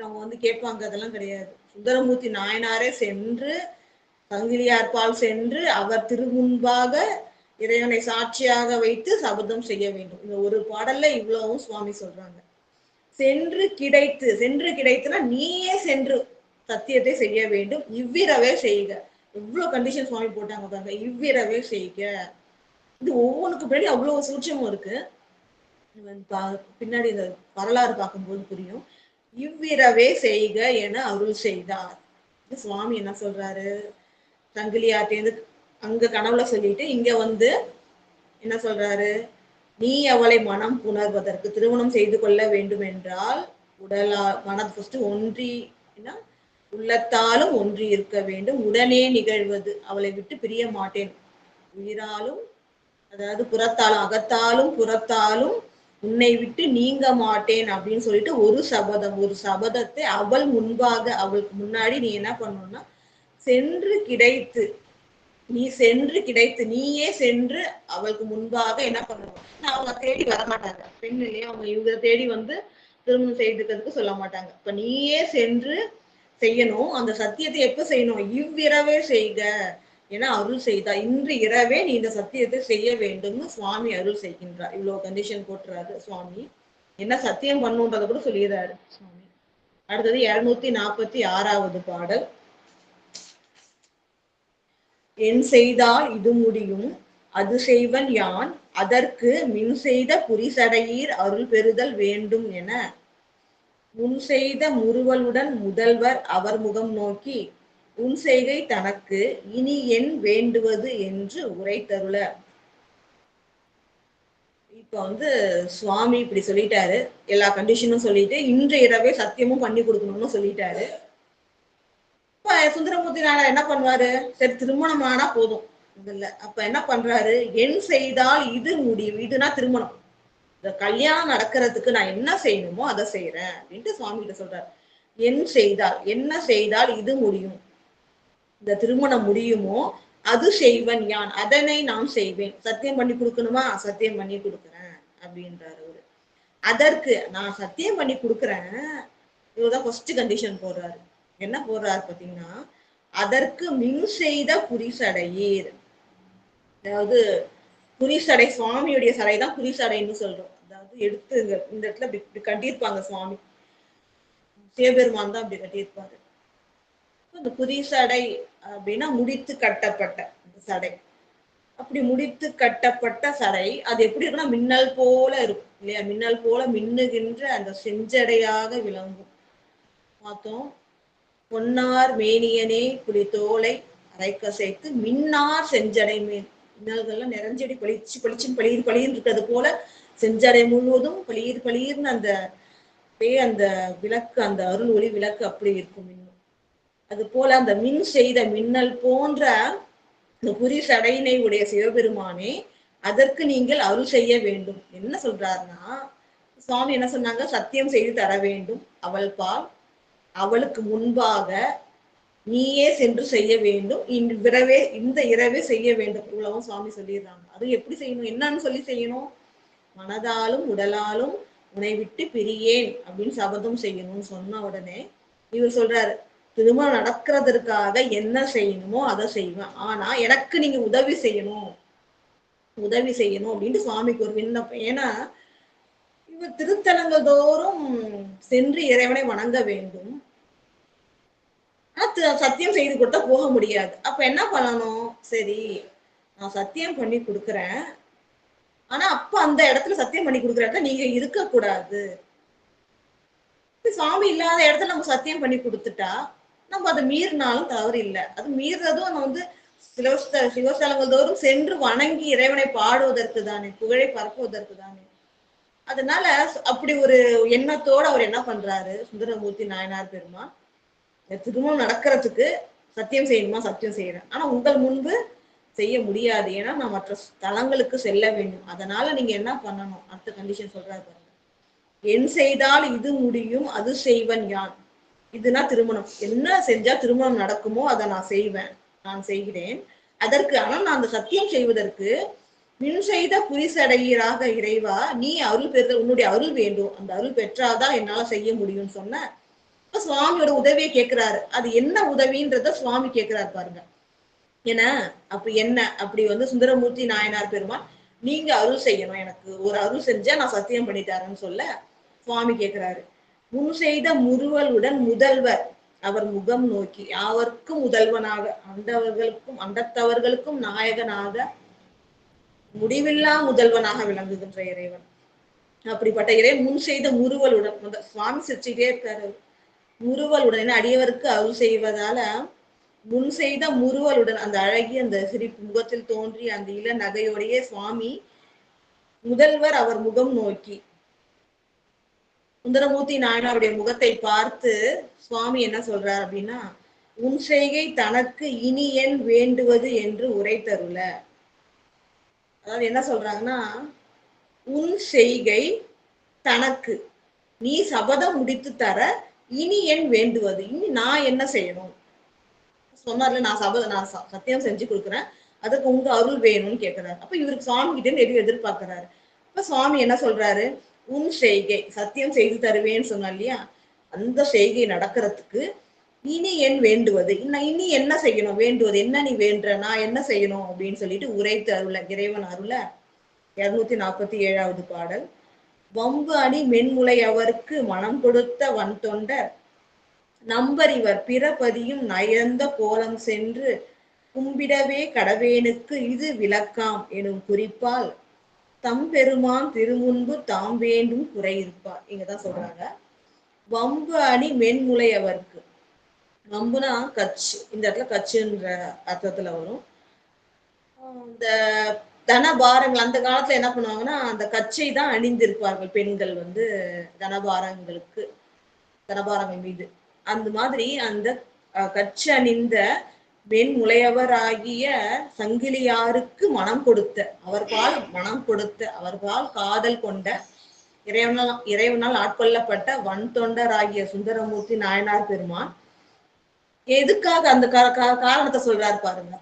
நம்ம வந்து கேட்பாங்க, அதெல்லாம் கிடையாது. சுந்தரமூர்த்தி நாயனாரே சென்று, சங்கிலியார்பால் சென்று அவர் திருமுன்பாக இறைவனை சாட்சியாக வைத்து சபதம் செய்ய வேண்டும். இந்த ஒரு பாடல்ல இவ்வளவும் சுவாமி சொல்றாங்க. சென்று கிடைத்துனா நீயே சென்று சத்தியத்தை செய்ய வேண்டும், இவ்விரவே செய்க. எவ்வளவு கண்டிஷன் சுவாமி போட்டாங்க பாருங்க, இவ்விரவே செய்க. இது ஒவ்வொன்றுக்கு பின்னாடி அவ்வளவு சூட்சமும் இருக்கு. பின்னாடி இந்த வரலாறு பார்க்கும்போது புரியும். இவ்விரவே செய்க என அருள் செய்தார். சுவாமி என்ன சொல்றாரு, சங்கிலியார்ட்டேந்து அங்க கனவுல சொல்லிட்டு இங்க வந்து என்ன சொல்றாரு, நீ அவளை மனம் புணர்வதற்கு, திருமணம் செய்து கொள்ள வேண்டும் என்றால் மனம் ஃபர்ஸ்ட் ஒன்றி, உள்ளத்தாலும் ஒன்றி இருக்க வேண்டும், உடனே நிகழ்வது, அவளை விட்டு பிரிய மாட்டேன், உயிராலும் அதாவது புறத்தாலும் அகத்தாலும் புறத்தாலும் உன்னை விட்டு நீங்க மாட்டேன் அப்படின்னு சொல்லிட்டு ஒரு சபதத்தை அவள் முன்பாக, அவளுக்கு முன்னாடி நீ என்ன பண்ணணும்னா சென்று கிடைத்து, நீயே சென்று அவளுக்கு முன்பாக என்ன பண்ணணும், அவங்க தேடி வரமாட்டாங்க, பெண் இல்லையா, அவங்க இவங்க தேடி வந்து திருமணம் செய்துக்கிறதுக்கு சொல்ல மாட்டாங்க. இப்ப நீயே சென்று செய்யணும். அந்த சத்தியத்தை எப்ப செய்யணும், இவ்விரவே செய்க என அருள் செய்தா, இன்று இரவே நீ இந்த சத்தியத்தை செய்ய வேண்டும்னு சுவாமி அருள் செய்கின்றார். இவ்வளவு கண்டிஷன் போட்டுறாரு சுவாமி. என்ன சத்தியம் பண்ணுன்றத கூட சொல்லிடுறாரு சுவாமி. அடுத்தது 246வது பாடல். என் செய்தால் இது முடியும், அது செய்வன் யான், அதற்கு மின் செய்த புரிசடையீர் அருள் பெறுதல் வேண்டும் என முன் செய்த முறுவலுடன் முதல்வர் அவர் முகம் நோக்கி உன் செய்கை தனக்கு இனி என் வேண்டுவது என்று உரைத்தருள. இப்ப வந்து சுவாமி இப்படி சொல்லிட்டாரு, எல்லா கண்டிஷனும் சொல்லிட்டு இன்று இரவே சத்தியமும் பண்ணி கொடுக்கணும்னு சொல்லிட்டாரு. இப்ப சுந்தரமூர்த்தி நாயனார் என்ன பண்ணுவாரு, சரி திருமணம் ஆனா போதும் இல்ல, அப்ப என்ன பண்றாரு, என் செய்தால் இது முடியும், இதுனா திருமணம், இந்த கல்யாணம் நடக்கிறதுக்கு நான் என்ன செய்யணுமோ அதை செய்யறேன் அப்படின்ட்டு சுவாமி கிட்ட சொல்றாரு. என் செய்தால், என்ன செய்தால் இது முடியும், இந்த திருமணம் முடியுமோ அது செய்வன் யான், அதனை நான் செய்வேன். சத்தியம் பண்ணி கொடுக்கணுமா, சத்தியம் பண்ணி கொடுக்குறேன் அப்படின்றாரு அவரு. அதற்கு நான் சத்தியம் பண்ணி கொடுக்குறேன். இவர்தான் ஃபர்ஸ்ட் கண்டிஷன் போடுறாரு. என்ன போடுறாரு பாத்தீங்கன்னா, அதற்கு மின் செய்த புரிசடையீர். அதாவது புரிசடை, சுவாமியுடைய சடைதான் புரிசடைன்னு சொல்றோம். அதாவது எடுத்து இந்த இடத்துல இப்படி கட்டியிருப்பாங்க சுவாமி, சிவபெருமான் தான் அப்படி கட்டியிருப்பாரு. அந்த புரிசடை அப்படின்னா முடித்து கட்டப்பட்ட சடை. அப்படி முடித்து கட்டப்பட்ட சடை அது எப்படி இருக்குன்னா மின்னல் போல இருக்கும் இல்லையா, மின்னல் போல மின்னுகின்ற அந்த செஞ்சடையாக விளங்கும். பார்த்தோம். பொன்னார் மேனியனே புலித்தோலை அரைக்கசைத்து மின்னார் செஞ்சடை மேல், மின்னல்கள்லாம் நிறைஞ்சடி பளிச்சு பளிச்சுன்னு பளிர் பளிர்னு இருக்கிறது போல செஞ்சடை முழுவதும் பளிர் பளிர்னு அந்த அந்த விளக்கு, அந்த அருள் ஒளி விளக்கு அப்படி இருக்கும் இன்னும். அது போல அந்த மின் செய்த மின்னல் போன்ற இந்த புரி சடையினை உடைய சிவபெருமானே அதற்கு நீங்கள் அருள் செய்ய வேண்டும். என்ன சொல்றாருன்னா, சுவாமி என்ன சொன்னாங்க, சத்தியம் செய்து தர வேண்டும் அவள் பால், அவளுக்கு முன்பாக நீயே சென்று செய்ய வேண்டும், இந்த இரவே செய்ய வேண்டும். இவ்வளவும் சுவாமி சொல்லிடுறாங்க. அது எப்படி செய்யணும், என்னன்னு சொல்லி செய்யணும், மனதாலும் உடலாலும் உன்னை விட்டு பிரியேன் அப்படின்னு சபதம் செய்யணும்னு சொன்ன உடனே இவர் சொல்றாரு, திருமணம் நடக்கிறதுக்காக என்ன செய்யணுமோ அதை செய்வேன், ஆனா எனக்கு நீங்க உதவி செய்யணும் அப்படின்ட்டு சுவாமிக்கு ஒரு விண்ணப்பம். ஏன்னா இவர் திருத்தலங்கள் தோறும் சென்று இறைவனை வணங்க வேண்டும், ஆனா சத்தியம் செய்து கொடுத்தா போக முடியாது. அப்ப என்ன பண்ணணும், சரி நான் சத்தியம் பண்ணி கொடுக்குறேன், ஆனா அப்ப அந்த இடத்துல சத்தியம் பண்ணி கொடுக்குறாக்க நீங்க இருக்க கூடாது. சுவாமி இல்லாத இடத்துல நம்ம சத்தியம் பண்ணி கொடுத்துட்டா நம்ம அதை மீறினாலும் தவறு இல்லை. அது மீறதும் நம்ம வந்து சிவஸ்தலங்கள் தோறும் சென்று வணங்கி இறைவனை பாடுவதற்கு தானே, புகழை பரப்புவதற்கு தானே. அதனால அப்படி ஒரு எண்ணத்தோடு அவர் என்ன பண்றாரு, சுந்தரமூர்த்தி நாயனார் பெருமான், திருமணம் நடக்கிறதுக்கு சத்தியம் செய்யணுமா, சத்தியம் செய்யறேன், ஆனா உங்கள் முன்பு செய்ய முடியாது, ஏன்னா நான் மற்ற ஸ்தலங்களுக்கு செல்ல வேண்டும். அதனால நீங்க என்ன பண்ணணும், அடுத்த கண்டிஷன் சொல்றாரு பாருங்க, என் செய்தால் இது முடியும் அது செய்வன் யான். இதுனா திருமணம், என்ன செஞ்சா திருமணம் நடக்குமோ அதை நான் செய்வேன், நான் செய்கிறேன். அதற்கு ஆனா நான் அந்த சத்தியம் செய்வதற்கு மின் செய்த புரிசடையீராக இறைவா நீ அருள் பெறுதல், உன்னுடைய அருள் வேண்டும், அந்த அருள் பெற்றாதான் என்னால செய்ய முடியும்னு சொன்ன சுவாமியோட உதவியை கேட்கிறாரு. அது என்ன உதவின்றத சுவாமி கேட்கிறாரு பாருங்க. ஏன்னா அப்படி என்ன, அப்படி வந்து சுந்தரமூர்த்தி நாயனார் பெருமான் நீங்க அருள் செய்யணும், எனக்கு ஒரு அருள் செஞ்சா நான் சத்தியம் பண்ணிட்டாருன்னு சொல்ல சுவாமி கேட்கிறாரு. முன் செய்த முறுவலுடன் முதல்வர் அவர் முகம் நோக்கி, யாவர்க்கும் முதல்வனாக, அண்டத்தவர்களுக்கும் நாயகனாக, முடிவில்லா முதல்வனாக விளங்குகின்ற இறைவன். அப்படிப்பட்ட இறைவன் முன் செய்த முறுவலுடன், சுவாமி சிரிச்சுட்டே இருக்காரு, முறுவலுடன் அடியவருக்கு அருள் செய்வதால முன் செய்த முறுவலுடன் அந்த அழகிய அந்த சிரிப்பு முகத்தில் தோன்றி அந்த இள நகையோடையே சுவாமி முதல்வர் அவர் முகம் நோக்கி, சுந்தரமூர்த்தி நாயனாருடைய முகத்தை பார்த்து சுவாமி என்ன சொல்றார் அப்படின்னா, உன் செய்கை தனக்கு இனி என் வேண்டுவது என்று உரைத்தருள. அதாவது என்ன சொல்றாங்கன்னா, உன் செய்கை தனக்கு, நீ சபதம் முடித்து தர இனி என் வேண்டுவது, இனி நான் என்ன செய்யணும் சொன்னார்ல, நான் சத்தியம் செஞ்சு கொடுக்குறேன், அதுக்கு உங்க அருள் வேணும்னு கேட்கிறாரு. அப்ப இவருக்கு சுவாமி கிட்ட எதுவும் எதிர்பார்க்கிறாரு. அப்ப சுவாமி என்ன சொல்றாரு, உன் செய்கை, சத்தியம் செய்து தருவேன்னு சொன்னா இல்லையா, அந்த செய்கை நடக்கிறதுக்கு இனி என் வேண்டுவது, இனி என்ன செய்யணும், வேண்டுவது என்ன, நீ வேண்ட நான் என்ன செய்யணும் அப்படின்னு சொல்லிட்டு உரைத்து அருள இறைவன் அருள. 247வது பாடல். வம்பு அணி மென்முலை அவருக்கு மனம் கொடுத்த வன் தொண்டர் நம்பர் இவர் பிறபதியும் நயந்த கோலம் சென்று கும்பிடவே கடவேனுக்கு இது விளக்காம் எனும் குறிப்பால் தம் பெருமான் திருமுன்பு தாம் வேண்டும் குறையிருப்பார். இங்கதான் சொல்றாங்க, வம்பு அணி மென்முலை அவருக்கு. வம்புனா கச்சு, இந்த இடத்துல கச்சுன்ற அர்த்தத்துல வரும். இந்த தனபாரங்கள் அந்த காலத்துல என்ன பண்ணுவாங்கன்னா அந்த கச்சை தான் அணிந்திருப்பார்கள் பெண்கள் வந்து தனபாரங்களுக்கு, தனபாரங்கள் மீது. அந்த மாதிரி அந்த கச்சு அணிந்த வெண்முளையவராகிய சங்கிலியாருக்கு மனம் கொடுத்த, அவர்பால் மனம் கொடுத்த, அவர்பால் காதல் கொண்ட, இறைவனால் ஆட்கொள்ளப்பட்ட வன் தொண்டராகிய சுந்தரமூர்த்தி நாயனார் பெருமான் எதுக்காக அந்த காரணத்தை சொல்றாரு பாருங்க.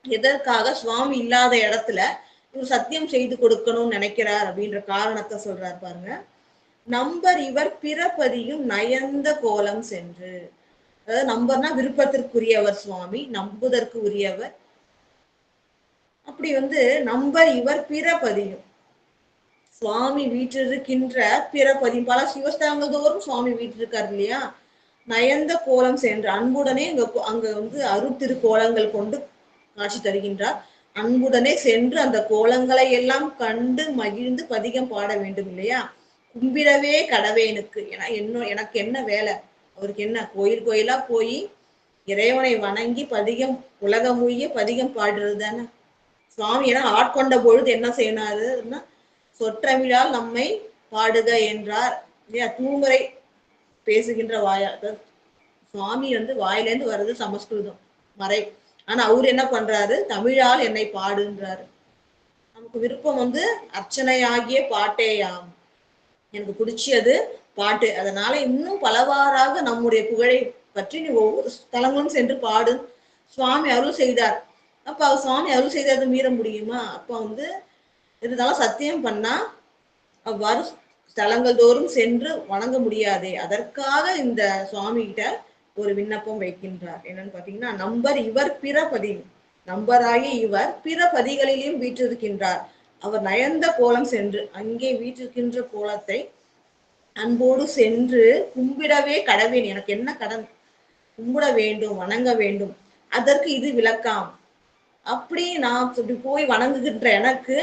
எதற்காக சுவாமி இல்லாத இடத்துல இவர் சத்தியம் செய்து கொடுக்கணும்னு நினைக்கிறார் அப்படின்ற காரணத்தை சொல்றார் பாருங்க. நம்பர் இவர் பிறப்பதியும் நயந்த கோலம் சென்று, அதாவது நம்பர்னா விருப்பத்திற்குரியவர் சுவாமி, நம்புதற்கு உரியவர். அப்படி நம்பர் இவர் பிறப்பதியும், சுவாமி வீற்றிருக்கின்ற பிறப்பதியும், பல சிவஸ்தலங்கள் தோறும் சுவாமி வீற்றிருக்காரு இல்லையா, நயந்த கோலம் சென்று அன்புடனே அங்க அருத்திரு கோலங்கள் கொண்டு காட்சி தருகின்றார். அன்புடனே சென்று அந்த கோலங்களை எல்லாம் கண்டு மகிழ்ந்து பதிகம் பாட வேண்டும் இல்லையா. கும்பிடவே கடவேனுக்கு, எனக்கு என்ன வேலை, அவருக்கு என்ன, கோயில் கோயிலா போய் இறைவனை வணங்கி பதிகம் உலகமுய்ய பதிகம் பாடுறது தானே. சுவாமி ஆட்கொண்ட பொழுது என்ன செய்யறாருன்னா, சொற்றமிழால் நம்மை பாடுக என்றார் இல்லையா. தூமரை பேசுகின்ற வாயா, சுவாமி வாயிலேருந்து வர்றது சமஸ்கிருதம் மறை, ஆனா அவரு என்ன பண்றாரு, தமிழால் என்னை பாடுன்றாரு. நமக்கு விருப்பம் அர்ச்சனையாகிய பாட்டேயாம், எனக்கு பிடிச்சது பாட்டு, அதனால இன்னும் பலவாறாக நம்முடைய புகழை பற்றி நீ ஒவ்வொரு ஸ்தலங்களும் சென்று பாடு. சுவாமி அருள் செய்தார். அப்ப அவர் சுவாமி அருள் செய்ததை மீற முடியுமா? அப்ப இருந்தாலும் சத்தியம் பண்ணா அவ்வாறு ஸ்தலங்கள் தோறும் சென்று வணங்க முடியாதே. அதற்காக இந்த சுவாமி கிட்ட ஒரு விண்ணப்பம் வைக்கின்றார். என்னன்னு பாத்தீங்கன்னா, நம்பர் இவர் பிறபதி, நம்பராகி இவர் பிற பதிகளிலும் வீற்றிருக்கின்றார். அவர் நயந்த கோலம் சென்று, அங்கே வீற்றிருக்கின்ற கோலத்தை அன்போடு சென்று கும்பிடவே கடவேன், எனக்கு என்ன கடன், கும்பிட வேண்டும், வணங்க வேண்டும், அதற்கு இது விளக்காம். அப்படி நான் இப்படி போய் வணங்குகின்ற எனக்கு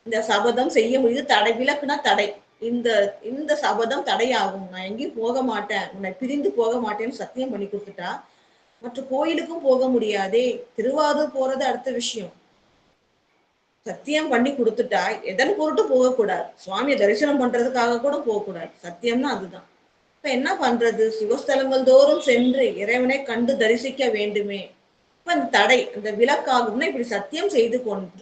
இந்த சபதம் செய்ய முடியுது. தடை, விளக்குனா தடை, இந்த சபதம் தடையாகும். நான் எங்கேயும் போக மாட்டேன், உன்னை பிரிந்து போக மாட்டேன்னு சத்தியம் பண்ணி கொடுத்துட்டா மற்ற கோயிலுக்கும் போக முடியாதே. திருவாரூர் போறது அடுத்த விஷயம், சத்தியம் பண்ணி கொடுத்துட்டா எதன் பொருட்டு போகக்கூடாது, சுவாமியை தரிசனம் பண்றதுக்காக கூட போகக்கூடாது. சத்தியம்னா அதுதான். இப்ப என்ன பண்றது, சிவஸ்தலங்கள் தோறும் சென்று இறைவனை கண்டு தரிசிக்க வேண்டுமே. இப்ப இந்த தடை, இந்த விளக்காகும்னா இப்படி சத்தியம் செய்து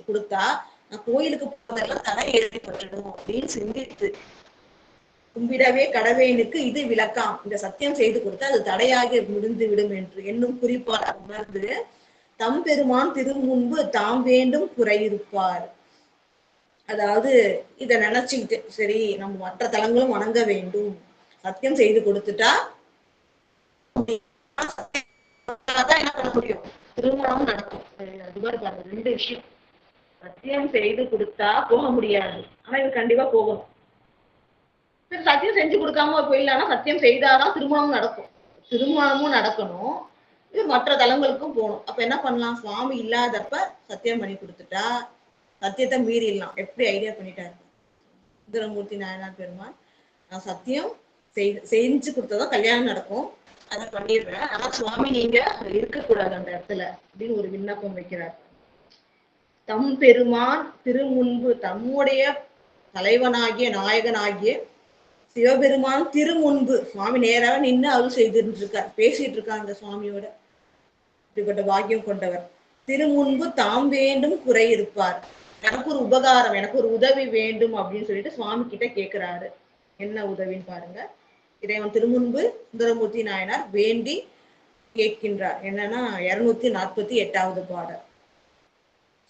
கொடுத்தா நான் கோயிலுக்கு போறதெல்லாம் தடை ஏற்பட்டுடும் அப்படின்னு சிந்தித்து, கும்பிடவே கடவேனுக்கு இது விளக்காம், இந்த சத்தியம் செய்து கொடுத்தா அது தடையாகி முடிந்து விடும் என்று என்னும் குறிப்பால் உணர்ந்து தம் பெருமான் திருமுன்பு தாம் வேண்டும் குறையிருப்பார். அதாவது இத நினைச்சுக்கிட்டு, சரி நம்ம மற்ற தலங்களும் வணங்க வேண்டும், சத்தியம் செய்து கொடுத்துட்டா என்ன பண்ண முடியும், திருமணம் நடக்கும். அது மாதிரி ரெண்டு விஷயம், சத்தியம் செய்து கொடுத்தா போக முடியாது, ஆனா இது கண்டிப்பா போகணும். சரி, சத்தியம் செஞ்சு கொடுக்காம போயிடலாம்னா சத்தியம் செய்தாதான் திருமணமும் நடக்கும், திருமணமும் நடக்கணும், இது மற்ற தலங்களுக்கும் போகணும். அப்ப என்ன பண்ணலாம், சுவாமி இல்லாதப்ப சத்தியம் பண்ணி கொடுத்துட்டா சத்தியத்தை மீறிடலாம். எப்படி ஐடியா பண்ணிட்டாரு சுந்தரமூர்த்தி நாயனார் பெருமாள், நான் சத்தியம் செஞ்சு கொடுத்ததான் கல்யாணம் நடக்கும், அதை பண்ணிடுறேன், ஆனா சுவாமி நீங்க இருக்கக்கூடாது அந்த இடத்துல அப்படின்னு ஒரு விண்ணப்பம் வைக்கிறார். தம் பெருமான் திருமுன்பு, தம்முடைய தலைவனாகிய நாயகனாகிய சிவபெருமான் திருமுன்பு, சுவாமி நேராக நின்று அருள் செய்துட்டு இருக்கார், பேசிட்டு இருக்கார் அந்த சுவாமியோட, இப்படிப்பட்ட பாக்கியம் கொண்டவர். திருமுன்பு தாம் வேண்டும் குறை இருப்பார், எனக்கு ஒரு உபகாரம், எனக்கு ஒரு உதவி வேண்டும் அப்படின்னு சொல்லிட்டு சுவாமி கிட்ட கேட்கிறாரு. என்ன உதவின்னு பாருங்க. இறைவன் திருமுன்பு சுந்தரமூர்த்தி நாயனார் வேண்டி கேட்கின்றார். என்னன்னா 248வது பாடல்.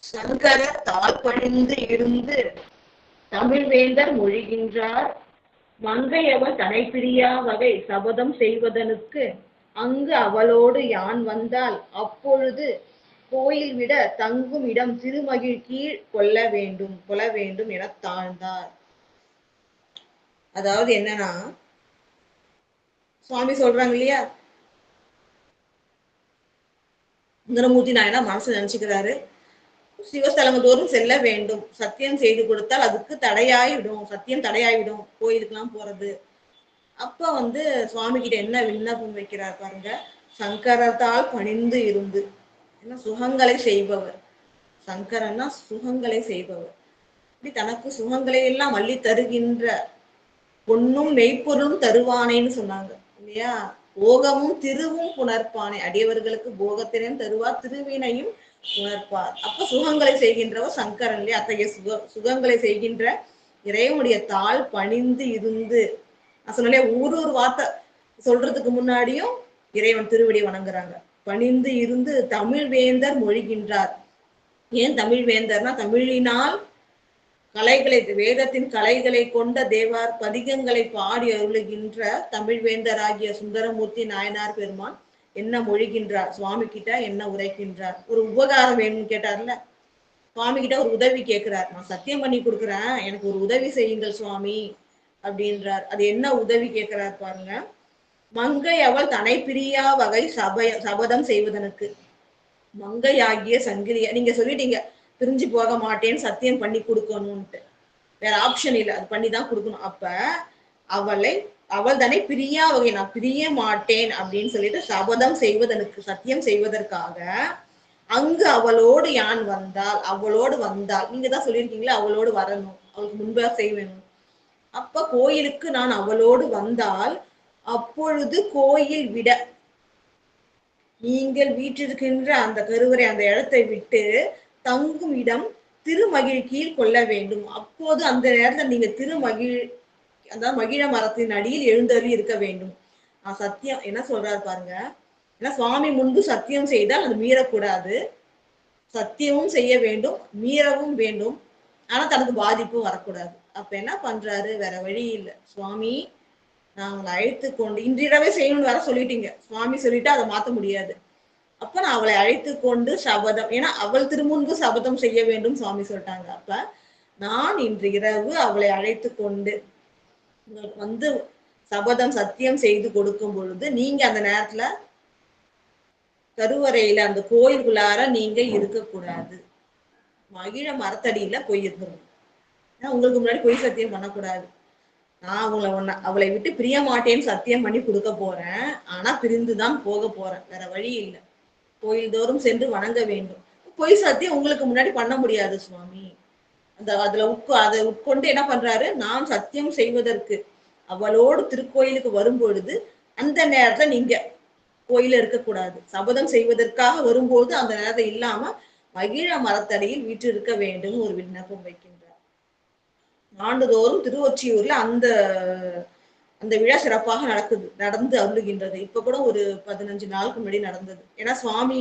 சங்கர தாழ்பணிந்து இருந்து தமிழ் வேந்தர் மொழிகின்றார், மங்கை அவள் தனை பிரியா வகை சபதம் செய்வதனுக்கு, அங்கு அவளோடு யான் வந்தால் அப்பொழுது கோயில் விட தங்கும் இடம் திருமகிழ் கீழ் கொள்ள வேண்டும் என தாழ்ந்தார். அதாவது என்னன்னா, சுவாமி சொல்றாங்க இல்லையா, சுந்தரமூர்த்தி நாயனா மனசு நினைச்சுக்கிறாரு, சிவஸ்தலங்கள் தோறும் செல்ல வேண்டும், சத்தியம் செய்து கொடுத்தால் அதுக்கு தடையாயிடும், சத்தியம் தடையாயிடும் கோயிலுக்கெல்லாம் போறது. அப்ப சுவாமி கிட்ட என்ன விண்ணப்பம் வைக்கிறார் பாருங்க. சங்கரத்தால் பணிந்து இருந்து, என்ன சுகங்களை செய்பவர், சங்கரன்னா சுகங்களை செய்பவர், இப்படி தனக்கு சுகங்களை எல்லாம் அள்ளி தருகின்ற பொன்னும் மெய்ப்பொருளும் தருவானேன்னு சொன்னாங்க இல்லையா. போகமும் திருவும் புணர்ப்பானே, அடியவர்களுக்கு போகத்தினையும் தருவார், திருவினையும் உணர்ப்பார். அப்ப சுகங்களை செய்கின்றவர் சங்கரன் இல்லையா. அத்தகைய சுகங்களை செய்கின்ற இறைவனுடைய தாள் பணிந்து இருந்து, நான் சொன்னே ஒரு வார்த்தை சொல்றதுக்கு முன்னாடியும் இறைவன் திருவடி வணங்குறாங்க. பணிந்து இருந்து தமிழ் வேந்தர் மொழிகின்றார், ஏன் தமிழ் வேந்தர்னா தமிழினால் கலைகளை, வேதத்தின் கலைகளை கொண்ட தேவார் பதிகங்களை பாடி அருளுகின்ற தமிழ் வேந்தராகிய சுந்தரமூர்த்தி நாயனார் பெருமான் என்ன மொழிகின்றார், சுவாமி கிட்ட என்ன உரைக்கின்றார். ஒரு உபகாரம் வேணும்னு கேட்டார்ல, சுவாமி கிட்ட ஒரு உதவி கேட்கிறார். நான் சத்தியம் பண்ணி கொடுக்குறேன், எனக்கு ஒரு உதவி செய்யுங்கள் சுவாமி அப்படின்றார். அது என்ன உதவி கேட்கிறார் பாருங்க. மங்கை அவள் தனை பிரியா வகை சபதம் செய்வதனுக்கு. மங்கை ஆகிய சங்கிலியா, நீங்க சொல்லிட்டீங்க பிரிஞ்சு போக மாட்டேன்னு சத்தியம் பண்ணி கொடுக்கணும்ட்டு, வேற ஆப்ஷன் இல்லை, அது பண்ணிதான் கொடுக்கணும். அப்ப அவள் தன்னை பிரியா வகை, நான் பிரிய மாட்டேன் அப்படின்னு சொல்லிட்டு சபதம் செய்வதற்கு, சத்தியம் செய்வதற்காக அங்கு அவளோடு யான் வந்தால், அவளோடு வந்தால், நீங்க தான் சொல்லியிருக்கீங்களா அவளோடு வரணும், அவளுக்கு முன்பாக செய்வேணும். அப்ப கோயிலுக்கு நான் அவளோடு வந்தால் அப்பொழுது கோயில் விட, நீங்கள் வீற்றிருக்கின்ற அந்த கருவறை அந்த இடத்தை விட்டு தங்கும் இடம் திருமகிழ் கீழ் கொள்ள வேண்டும். அப்போது அந்த நேரத்தில் நீங்க திருமகிழ், அதாவது மகிழ மரத்தின் அடியில் எழுந்தருளி இருக்க வேண்டும். சத்தியம் என்ன சொல்றாரு பாருங்க. ஏன்னா சுவாமி முன்பு சத்தியம் செய்தால் அது மீறக்கூடாது, சத்தியமும் செய்ய வேண்டும், மீறவும் வேண்டும், ஆனா தனக்கு பாதிப்பும் வரக்கூடாது. அப்ப என்ன பண்றாரு, வேற வழி இல்லை, சுவாமி நான் அவங்களை அழைத்து கொண்டு, இன்றிரவே செய்யணும்னு வர சொல்லிட்டீங்க, சுவாமி சொல்லிட்டு அதை மாத்த முடியாது. அப்ப நான் அவளை அழைத்து கொண்டு சபதம், ஏன்னா அவள் திருமுன்பு சபதம் செய்ய வேண்டும் சுவாமி சொல்லிட்டாங்க. அப்ப நான் இன்று இரவு அவளை அழைத்து கொண்டு வந்து சபதம் சத்தியம் செய்து கொடுக்கும் பொழுது நீங்க அந்த நேரத்துல கருவறையில அந்த கோயிலுக்குள்ளார நீங்க இருக்கக்கூடாது, மகிழ மரத்தடியில போய் இருக்கணும். ஏன்னா உங்களுக்கு முன்னாடி பொய் சத்தியம் பண்ணக்கூடாது. நான் அவளை விட்டு பிரிய மாட்டேன்னு சத்தியம் பண்ணி கொடுக்க போறேன், ஆனா பிரிந்துதான் போக போறேன், வேற வழி இல்லை, கோயில் தோறும் சென்று வணங்க வேண்டும். பொய் சத்தியம் உங்களுக்கு முன்னாடி பண்ண முடியாது சுவாமி. அதை உட்கொண்டு என்ன பண்றாரு, நான் சத்தியம் செய்வதற்கு அவளோடு திருக்கோயிலுக்கு வரும் பொழுது அந்த நேரத்துல நீங்க கோயில இருக்கக்கூடாது, சபதம் செய்வதற்காக வரும்போது அந்த நேரத்தை இல்லாம மகிழ மரத்தடியில் வீட்டு இருக்க வேண்டும் ஒரு விண்ணப்பம் வைக்கின்றார். ஆண்டுதோறும் திருவொற்றியூர்ல அந்த அந்த விழா சிறப்பாக நடந்து அருளுகின்றது. இப்ப கூட ஒரு 15 நாளுக்கு முன்னாடி நடந்தது. ஏன்னா சுவாமி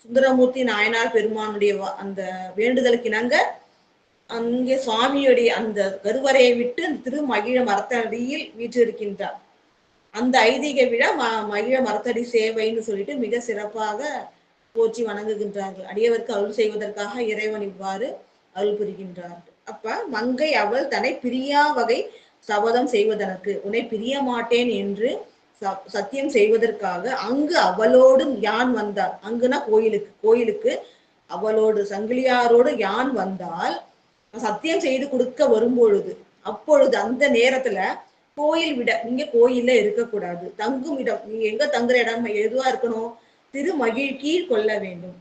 சுந்தரமூர்த்தி நாயனார் பெருமானுடைய அந்த வேண்டுதலுக்கு இணங்க அங்கே சுவாமியுடைய அந்த கருவறையை விட்டு அந்த திருமகிழ மரத்தடியில் வீற்றிருக்கின்றார். அந்த ஐதீக விழா மகிழ மரத்தடி சேவைன்னு சொல்லிட்டு மிக சிறப்பாக போற்றி வணங்குகின்றார்கள். அடியவருக்கு அருள் செய்வதற்காக இறைவன் இவ்வாறு அருள் புரிகின்றார். அப்ப மங்கை அவள் தன்னை பிரியா வகை சபதம் செய்வதற்கு, உன்னை பிரிய மாட்டேன் என்று சத்தியம் செய்வதற்காக அங்கு அவளோடு யான் வந்தால், அங்குனா கோயிலுக்கு அவளோடு சங்கிலியாரோடு யான் வந்தால் சத்தியம் செய்து கொடுக்க வரும்பொழுது, அப்பொழுது அந்த நேரத்துல கோயில் விட, நீங்க கோயில்ல இருக்கக்கூடாது, தங்கும் இடம், நீங்க எங்க தங்குற இடம் எதுவா இருக்கணும், திருமகிழ் கீழ் கொள்ள வேண்டும்,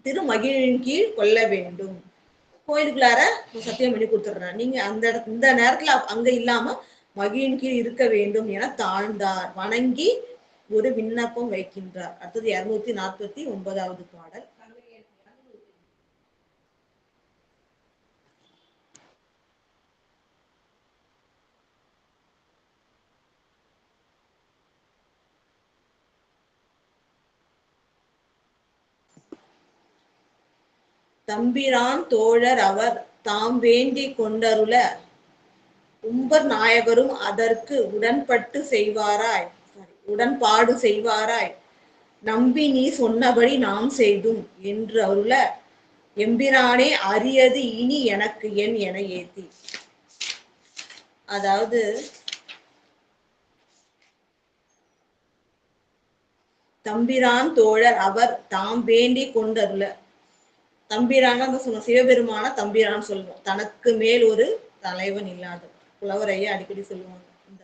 திருமகிழின் கீழ் கொள்ள வேண்டும். கோயிலுக்குள்ளார சத்தியம் பண்ணி கொடுத்துடுறேன், நீங்க இந்த நேரத்துல அங்க இல்லாம மகிழின் கீழ் இருக்க வேண்டும் என தாழ்ந்தார், வணங்கி ஒரு விண்ணப்பம் வைக்கின்றார். அடுத்தது 249வது பாடல். தம்பிரான் தோழர் அவர் தாம் வேண்டி கொண்டருள உம்பர் நாயகரும் அதற்கு உடன்பாடு செய்வாராய் நம்பி நீ சொன்னபடி நாம் செய்தும் என்று அருள எம்பிரானே அரியது இனி எனக்கு என் என ஏத்தி. அதாவது தம்பிரான் தோழர் அவர் தாம் வேண்டி கொண்டருள, தம்பிரான சொன்ன சிவபெருமான தம்பிரான் சொல்லுவோம், தனக்கு மேல் ஒரு தலைவன் இல்லாத புலவரையே அடிக்கடி சொல்லுவாங்க. இந்த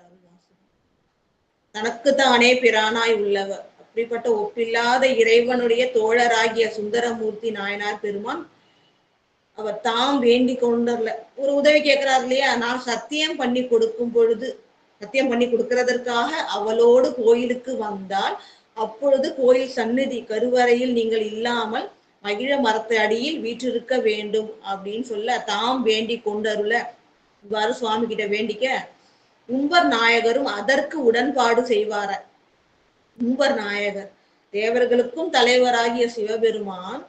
தனக்குத்தானே பிரானாய் உள்ளவர், அப்படிப்பட்ட ஒப்பில்லாத இறைவனுடைய தோழராகிய சுந்தரமூர்த்தி நாயனார் பெருமான் அவர் தாம் வேண்டி கொண்டர்ல ஒரு உதவி கேட்கிறார் இல்லையா, நான் சத்தியம் பண்ணி கொடுக்கும் பொழுது, சத்தியம் பண்ணி கொடுக்கிறதற்காக அவளோடு கோயிலுக்கு வந்தால் அப்பொழுது கோயில் சந்நிதி கருவறையில் நீங்கள் இல்லாமல் மகிழ மரத்து அடியில் வீற்றிருக்க வேண்டும் அப்படின்னு சொல்ல தாம் வேண்டி கொண்டருள, இவ்வாறு சுவாமி கிட்ட வேண்டிக்க உம்பர் நாயகரும் அதற்கு உடன்பாடு செய்வார. உம்பர் நாயகர் தேவர்களுக்கும் தலைவராகிய சிவபெருமான்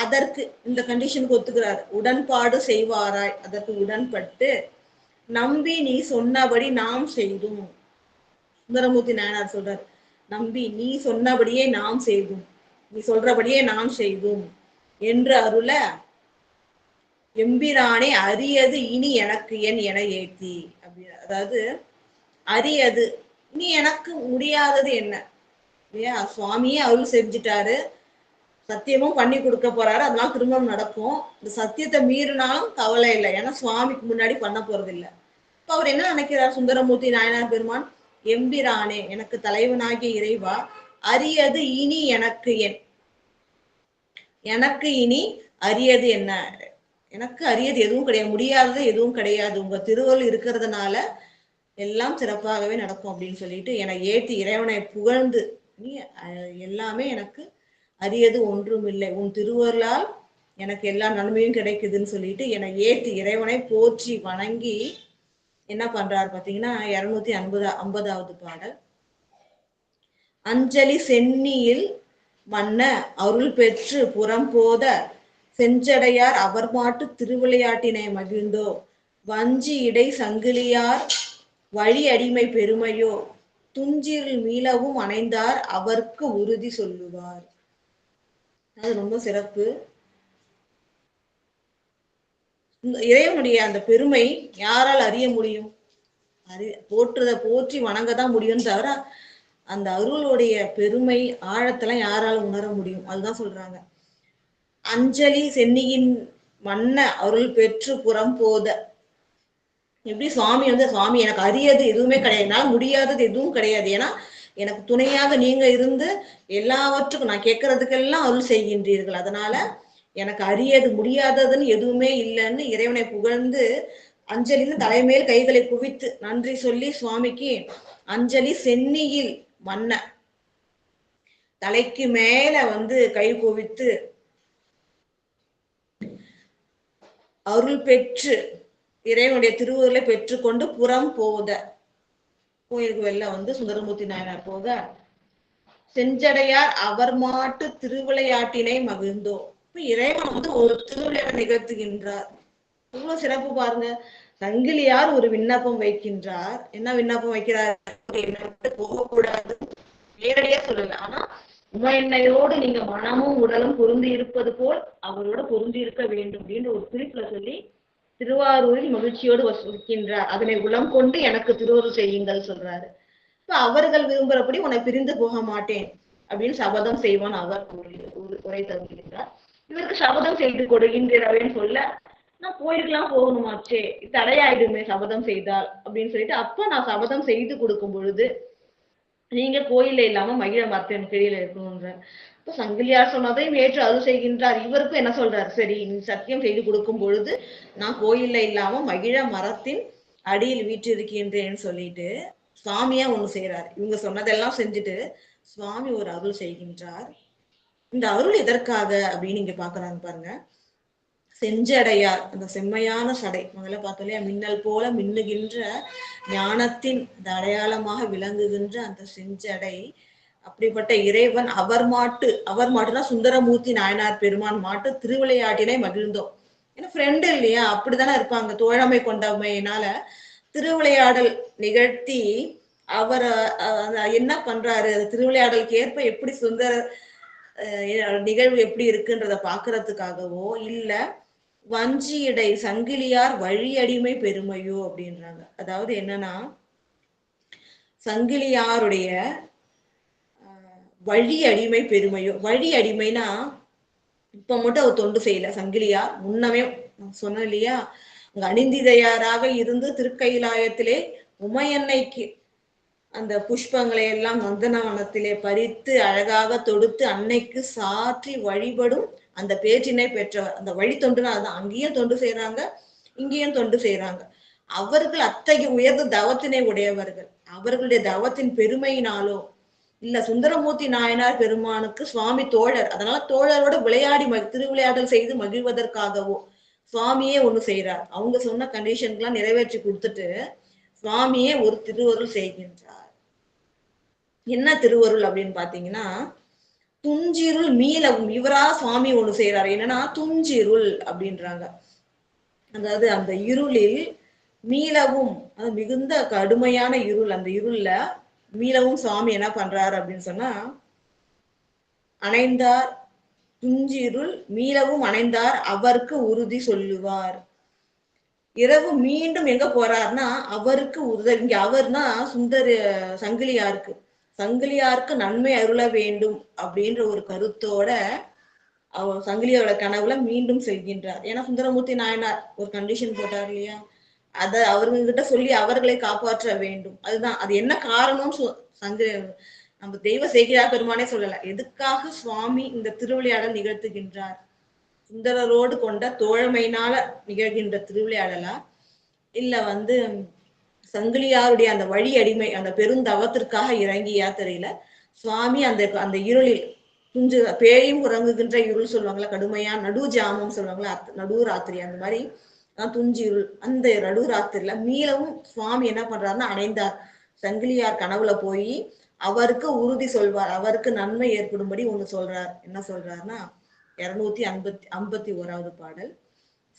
அதற்கு இந்த கண்டிஷனுக்கு ஒத்துக்கிறார். உடன்பாடு செய்வாராய், அதற்கு உடன்பட்டு நம்பி நீ சொன்னபடி நாம் செய்தும். சுந்தரமூர்த்தி நாயனார் சொல்றார், நம்பி நீ சொன்னபடியே நாம் செய்தும், நீ சொல்றபடியே நாம் செய்தும் என்று அருள எம்பிரானே அரியது இனி எனக்கு என் என ஏத்தி. அப்படி அதாவது அரியது இனி எனக்கு முடியாதது என்ன இல்லையா, சுவாமியே அருள் செஞ்சுட்டாரு, சத்தியமும் பண்ணி கொடுக்க போறாரு, அதனால திருமணம் நடக்கும். இந்த சத்தியத்தை மீறினாலும் கவலை இல்லை, ஏன்னா சுவாமிக்கு முன்னாடி பண்ண போறது இல்லை. இப்ப அவர் என்ன நினைக்கிறார் சுந்தரமூர்த்தி நாயனார் பெருமான், எம்பிரானே எனக்கு தலைவனாகிய இறைவா, அரியது இனி எனக்கு என், எனக்கு இனி அரியது என்ன, எனக்கு அரியது எதுவும் கிடையாது, முடியாதது எதுவும் கிடையாது, உங்க திருவருள் இருக்கிறதுனால எல்லாம் சிறப்பாகவே நடக்கும் அப்படின்னு சொல்லிட்டு என்னை ஏற்றி இறைவனை புகழ்ந்து, நீ எல்லாமே எனக்கு அரியது ஒன்றும் இல்லை, உன் திருவருளால் எனக்கு எல்லா நன்மையும் கிடைக்குதுன்னு சொல்லிட்டு என்னை ஏற்றி இறைவனை போற்றி வணங்கி என்ன பண்றாரு பாத்தீங்கன்னா 250வது பாடல். அஞ்சலி சென்னியில் மன்ன அருள் பெற்று புறம் போத செஞ்சடையார் அவர் மாட்டு திருவிளையாட்டினை மகிழ்ந்தோ, வஞ்சி இடை சங்கிலியார் வழி அடிமை பெருமையோ, துஞ்சில் மீளவும் அணைந்தார் அவருக்கு உறுதி சொல்லுவார். அது ரொம்ப சிறப்பு. இறைவனுடைய அந்த பெருமை யாரால் அறிய முடியும்? போற்றி வணங்கதான் முடியும் தவிர அந்த அருளுடைய பெருமை ஆழத்தெல்லாம் யாரால உணர முடியும்? அதுதான் சொல்றாங்க. அஞ்சலி சென்னியின் மன்ன அருள் பெற்று புறம் போத, எப்படி சுவாமி சுவாமி எனக்கு அரியது எதுவுமே கிடையாது, என்னால் முடியாதது எதுவும் கிடையாது, ஏன்னா எனக்கு துணையாக நீங்க இருந்து எல்லாவற்றுக்கும் நான் கேட்கறதுக்கெல்லாம் அருள் செய்கின்றீர்கள், அதனால எனக்கு அரியது முடியாததுன்னு எதுவுமே இல்லைன்னு இறைவனை புகழ்ந்து அஞ்சலின்னு தலைமையில் கைகளை குவித்து நன்றி சொல்லி சுவாமிக்கு அஞ்சலி சென்னியில் மன்ன, தலைக்கு மேல கை குவித்து அருள் பெற்று இறைவனுடைய திருவுருளை பெற்றுக்கொண்டு புறம் போத, கோயிலுக்கு வெளில சுந்தரமூர்த்தி நாயனார் போக செஞ்சடையார் அவர் மாட்டு திருவிளையாட்டினை மகிழ்ந்தோ. இப்ப இறைவன் ஒரு திருவிளையாட்டு நிகழ்த்துகின்றார். இவ்வளவு சிறப்பு பாருங்க. சங்கிலியார் ஒரு விண்ணப்பம் வைக்கின்றார். என்ன விண்ணப்பம் வைக்கிறார்? போகக்கூடாது நேரடியா சொல்லல, ஆனா உமையன்னையோடு நீங்க மனமும் உடலும் பொருந்தி இருப்பது போல் அவரோட பொருந்தி இருக்க வேண்டும் அப்படின்னு ஒரு குறிப்புல சொல்லி திருவாரூரில் மகிழ்ச்சியோடு வசிக்கின்றார். அதனை உளம் கொண்டு எனக்கு திருவருள் செய்யுங்கள் சொல்றாரு. இப்ப அவர்கள் விரும்புறபடி உன்னை பிரிந்து போக மாட்டேன் அப்படின்னு சபதம் செய்வான் அவர் உரை தருகின்றார். இவருக்கு சபதம் செய்து கொடுக்கின்றேன்னு சொல்ல, நான் கோயிலுக்கெல்லாம் போகணுமாச்சே, தடையாயிடுமே சபதம் செய்தால் அப்படின்னு சொல்லிட்டு, அப்ப நான் சபதம் செய்து கொடுக்கும் பொழுது நீங்க கோயில இல்லாம மகிழ மரத்தின் கீழே இருக்கணும்ன்ற. இப்ப சங்கிலியார் சொன்னதையும் ஏற்று அருள் செய்கின்றார். இவருக்கும் என்ன சொல்றாரு, சரி நீ சத்தியம் செய்து கொடுக்கும் பொழுது நான் கோயில்ல இல்லாம மகிழ மரத்தின் அடியில் வீற்றிருக்கின்றேன்னு சொல்லிட்டு சுவாமியா ஒண்ணு செய்யறாரு. இவங்க சொன்னதெல்லாம் செஞ்சுட்டு சுவாமி ஒரு அருள் செய்கின்றார். இந்த அருள் எதற்காக அப்படின்னு இங்க பாக்குறாங்க பாருங்க. செஞ்சடையார், அந்த செம்மையான சடை, முதல்ல பார்த்தோம் மின்னல் போல மின்னுகின்ற ஞானத்தின் அடையாளமாக விளங்குகின்ற அந்த செஞ்சடை, அப்படிப்பட்ட இறைவன் அவர் மாட்டுனா சுந்தரமூர்த்தி நாயனார் பெருமான் மாட்டு திருவிளையாட்டினை மகிழ்ந்தோம். ஏன்னா ஃப்ரெண்டு இல்லையா, அப்படித்தானே இருப்பாங்க. தோழமை கொண்டமையினால திருவிளையாடல் நிகழ்த்தி அவர் என்ன பண்றாரு, திருவிளையாடலுக்கு ஏற்ப எப்படி சுந்தர நிகழ்வு எப்படி இருக்குன்றத பாக்குறதுக்காகவோ இல்ல வஞ்சியடை சங்கிலியார் வழி அடிமை பெருமையோ அப்படின்றாங்க. அதாவது என்னன்னா, சங்கிலியாருடைய வழி அடிமை பெருமையோ, வழி அடிமைனா இப்ப மட்டும் அவர் தொண்டு செய்யல. சங்கிலியார் முன்னமே சொன்ன இல்லையா, அங்க அணிந்திதையாராக இருந்து திருக்கைலாயத்திலே உமையன்னைக்கு அந்த புஷ்பங்களை எல்லாம் நந்தனவனத்திலே பறித்து அழகாக தொடுத்து அன்னைக்கு சாற்றி வழிபடும் அந்த பேற்றினை பெற்றவர். அந்த வழி தொண்டுனா அதுதான். அங்கேயும் தொண்டு செய்யறாங்க, இங்கேயும் தொண்டு செய்யறாங்க. அவர்கள் அத்தகைய உயர்ந்த தவத்தினை உடையவர்கள். அவர்களுடைய தவத்தின் பெருமையினாலோ இல்ல சுந்தரமூர்த்தி நாயனார் பெருமானுக்கு சுவாமி தோழர், அதனால தோழரோட விளையாடி திருவிளையாடல் செய்து மகிழ்வதற்காகவோ சுவாமியே ஒண்ணு செய்யறார். அவங்க சொன்ன கண்டிஷனுக்கு எல்லாம் நிறைவேற்றி கொடுத்துட்டு சுவாமியே ஒரு திருவருள் செய்கின்றார். என்ன திருவருள் அப்படின்னு பாத்தீங்கன்னா, துஞ்சிருள் மீளவும். இவரா சுவாமி ஒண்ணு செய்யறாரு, என்னன்னா துஞ்சிருள் அப்படின்றாங்க. அதாவது அந்த இருளில் மீளவும், அது மிகுந்த கடுமையான இருள், அந்த இருள்ல மீளவும் சுவாமி என்ன பண்றாரு அப்படின்னு சொன்னா, அணைந்தார் துஞ்சிருள் மீளவும் அணைந்தார் அவருக்கு உறுதி சொல்லுவார். இரவு மீண்டும் எங்க போறாருன்னா அவருக்கு உதவி. இங்க அவர்னா சுந்தர சங்கிலியாருக்கு, சங்கிலியாருக்கு நன்மை அருள வேண்டும் அப்படின்ற ஒரு கருத்தோட அவர் சங்கிலியோட கனவுல மீண்டும் செல்கின்றார். ஏன்னா சுந்தரமூர்த்தி நாயனார் ஒரு கண்டிஷன் போட்டார் இல்லையா, அத அவர்கிட்ட சொல்லி அவர்களை காப்பாற்ற வேண்டும். அதுதான் அது என்ன காரணம். சங்கிலி நம்ம தெய்வ சேக்கிழார் பெருமானே சொல்லல, எதுக்காக சுவாமி இந்த திருவிளையாடல் நிகழ்த்துகின்றார், சுந்தரரோடு கொண்ட தோழமையினால நிகழ்கின்ற திருவிளையாடலா, இல்ல சங்கிலியாருடைய அந்த வழி அடிமை அந்த பெருந்தவத்திற்காக இறங்கியா தெரியல. சுவாமி அந்த அந்த இருளில் துஞ்சு பேயும் உறங்குகின்ற இருள் சொல்லுவாங்களா, கடுமையா நடு ஜாமம் சொல்லுவாங்களா, நடு ராத்திரி, அந்த மாதிரி துஞ்சு இருள். அந்த நடு ராத்திரில மீளவும் சுவாமி என்ன பண்றாருன்னா அணைந்தார். சங்கிலியார் கனவுல போய் அவருக்கு உறுதி சொல்வார், அவருக்கு நன்மை ஏற்படும்படி ஒண்ணு சொல்றார். என்ன சொல்றாருன்னா 251வது பாடல்.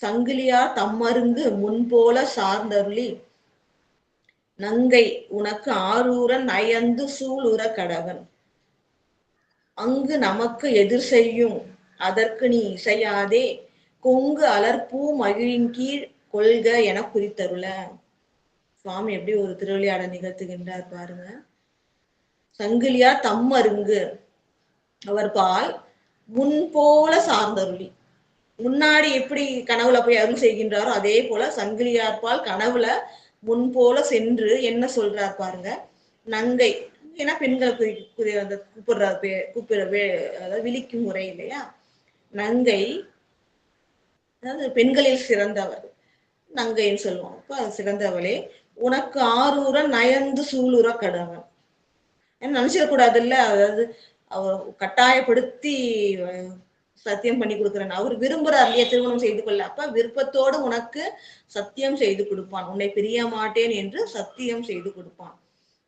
சங்கிலியார் தம்மருங்கு முன்போல சார்ந்தருளி நங்கை உனக்கு ஆரூரன் நயந்து சூளுற கடவன் அங்கு நமக்கு எதிர் செய்யும் அதற்கு நீ இசையாதே கொங்கு அலர்பூ மகிழின் கீழ் கொள்க என குறித்தருள. சுவாமி எப்படி ஒரு திருவிளையாடல் நிகழ்த்துகின்றார் பாருங்க. சங்கிலியார் தம்மருங்கு, அவர் பால் முன்போல சார்ந்தருளி, முன்னாடி எப்படி கனவுல போய் அருள் செய்கின்றாரோ அதே போல சங்கிலியார் பால் கனவுல முன்போல சென்று என்ன சொல்றார் பாருங்க. நங்கை, ஏன்னா பெண்களை கூப்பிடுற அதாவது விழிக்கும் முறை இல்லையா. நங்கை அதாவது பெண்களில் சிறந்தவர் நங்கைன்னு சொல்லுவோம். அப்ப சிறந்தவளே உனக்கு ஆரூரன் நயந்து சூளுற கடவன். நினைச்சிடக்கூடாது இல்ல, அதாவது அவர் கட்டாயப்படுத்தி சத்தியம் பண்ணி கொடுக்குறேன், அவர் விரும்புறார் இல்லையா திருமணம் செய்து கொள்ள. அப்ப விருப்பத்தோடு உனக்கு சத்தியம் செய்து கொடுப்பான், உன்னை பிரிய மாட்டேன் என்று சத்தியம் செய்து கொடுப்பான்.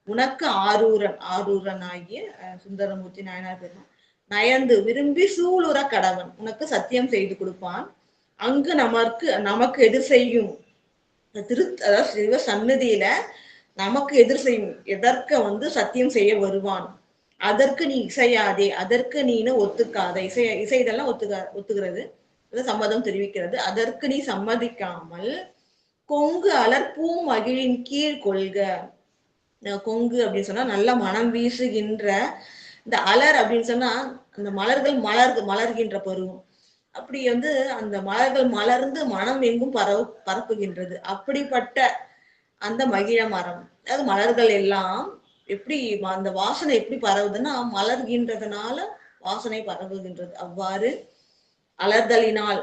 உனக்கு ஆரூரன், ஆரூரன் ஆகிய சுந்தரமூர்த்தி நாயனார் பெருமான் நயந்து விரும்பி சூளுற கடவன், உனக்கு சத்தியம் செய்து கொடுப்பான். அங்கு நமக்கு எதிர் செய்யும் அதாவது சிவ சன்னதியில நமக்கு எதிர் செய்யும் எதற்க சத்தியம் செய்ய வருவான். அதற்கு நீ இசையாதே, அதற்கு நீனு ஒத்துக்காத. இசைதெல்லாம் ஒத்துக்கிறது, சம்மதம் தெரிவிக்கிறது. அதற்கு நீ சம்மதிக்காமல் கொங்கு அலர்பூ மகிழின் கீழ் கொள்க. கொங்கு அப்படின்னு சொன்னா நல்ல மனம் வீசுகின்ற, இந்த அலர் அப்படின்னு சொன்னா அந்த மலர்கள் மலர்கின்ற பருவம். அப்படி அந்த மலர்கள் மலர்ந்து மனம் எங்கும் பரப்புகின்றது. அப்படிப்பட்ட அந்த மகிழ மரம், அதாவது மலர்கள் எல்லாம் எப்படி அந்த வாசனை எப்படி பரவுதுன்னா மலர்கின்றதுனால வாசனை பரவுகின்றது. அவ்வாறு அலர்தலினால்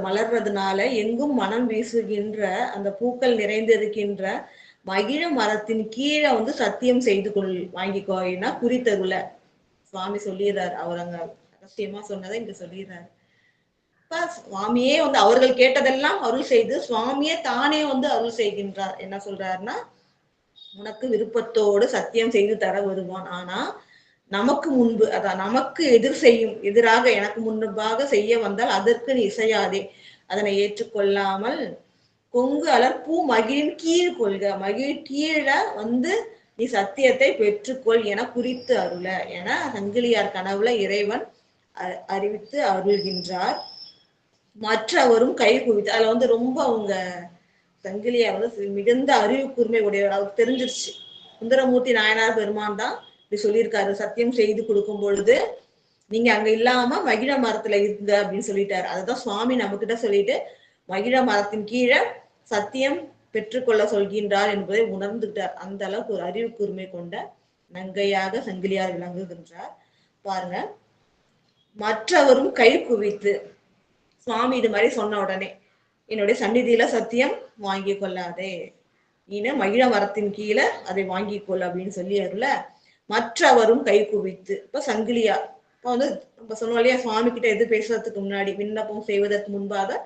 மலர்றதுனால எங்கும் மனம் வீசுகின்ற அந்த பூக்கள் நிறைந்திருக்கின்ற மகிழ மரத்தின் கீழே சத்தியம் செய்து வாங்கிக்கோயினா குறித்தருள சுவாமி சொல்லிடுறாரு. அவர் அங்க ரகசியமா சொன்னதை இங்க சொல்லிடுறாரு. சுவாமியே அவர்கள் கேட்டதெல்லாம் அருள் செய்து சுவாமியே தானே அருள் செய்கின்றார். என்ன சொல்றாருன்னா, உனக்கு விருப்பத்தோடு சத்தியம் செய்து தர வருவான். ஆனா நமக்கு முன்பு, அதான் நமக்கு எதிராக எனக்கு முன்பாக செய்ய வந்தால் அதற்கு நீ இசையாதே, அதனை ஏற்றுக்கொள்ளாமல் கொங்கு அலர்பூ மகிழின் கீழ் கொள்க, மகிழ் கீழ நீ சத்தியத்தை பெற்றுக்கொள் என குறித்து அருள என சங்கிலியார் கனவுல இறைவன் அறிவித்து அருள்கின்றார். மற்றவரும் கை குவித்து, அதுல ரொம்ப அவங்க சங்கிலியார் மிகுந்த அறிவு கூர்மை உடையவர். அவருக்கு தெரிஞ்சிருச்சு சுந்தரமூர்த்தி நாயனார் பெருமான் தான் இப்படி சொல்லியிருக்காரு, சத்தியம் செய்து கொடுக்கும் பொழுது நீங்க அங்க இல்லாம மகிழ மரத்துல இருங்க அப்படின்னு சொல்லிட்டாரு. அதுதான் சுவாமி நம்ம கிட்ட சொல்லிட்டு மகிழ மரத்தின் கீழே சத்தியம் பெற்றுக்கொள்ள சொல்கின்றார் என்பதை உணர்ந்துட்டார். அந்த அளவுக்கு ஒரு அறிவு கூர்மை கொண்ட நங்கையாக சங்கிலியார் விளங்குகின்றார். பாருங்க, மற்றவரும் கை குவித்து, சுவாமி இது மாதிரி சொன்ன உடனே என்னுடைய சந்நிதியில சத்தியம் வாங்கி கொள்ளாதே, நீனு மகிழ மரத்தின் கீழே அதை வாங்கிக்கொள் அப்படின்னு சொல்லி அருள மற்றவரும் கை குவித்து. இப்ப சங்கிலியார் இப்ப நம்ம சொன்னோம் இல்லையா, சுவாமி கிட்ட எது பேசுறதுக்கு முன்னாடி விண்ணப்பம் செய்வதற்கு முன்பாக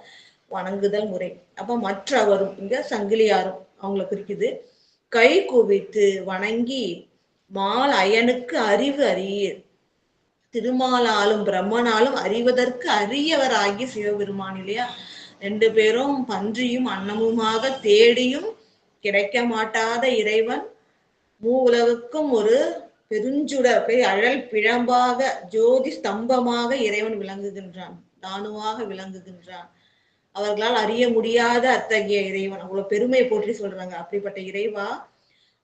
வணங்குதல் முறை. அப்ப மற்றவரும் இங்க சங்கிலியாரும் அவங்கள குறிக்குது. கை குவித்து வணங்கி மால் அயனுக்கு அறிவு அறியீர். திருமாலாலும் பிரம்மனாலும் அறிவதற்கு அரியவராகிய சிவபெருமான் இல்லையா. ரெண்டு பேரும் பன்றியும் அன்னமுமாக தேடியும் கிடைக்க மாட்டாத இறைவன் உலகுக்கும் ஒரு பெருஞ்சுடர் அழல் பிழம்பாக ஜோதி ஸ்தம்பமாக இறைவன் விளங்குகின்றான், தானுவாக விளங்குகின்றான். அவர்களால் அறிய முடியாத அத்தகைய இறைவன், அவ்வளவு பெருமையை போற்றி சொல்றாங்க. அப்படிப்பட்ட இறைவா,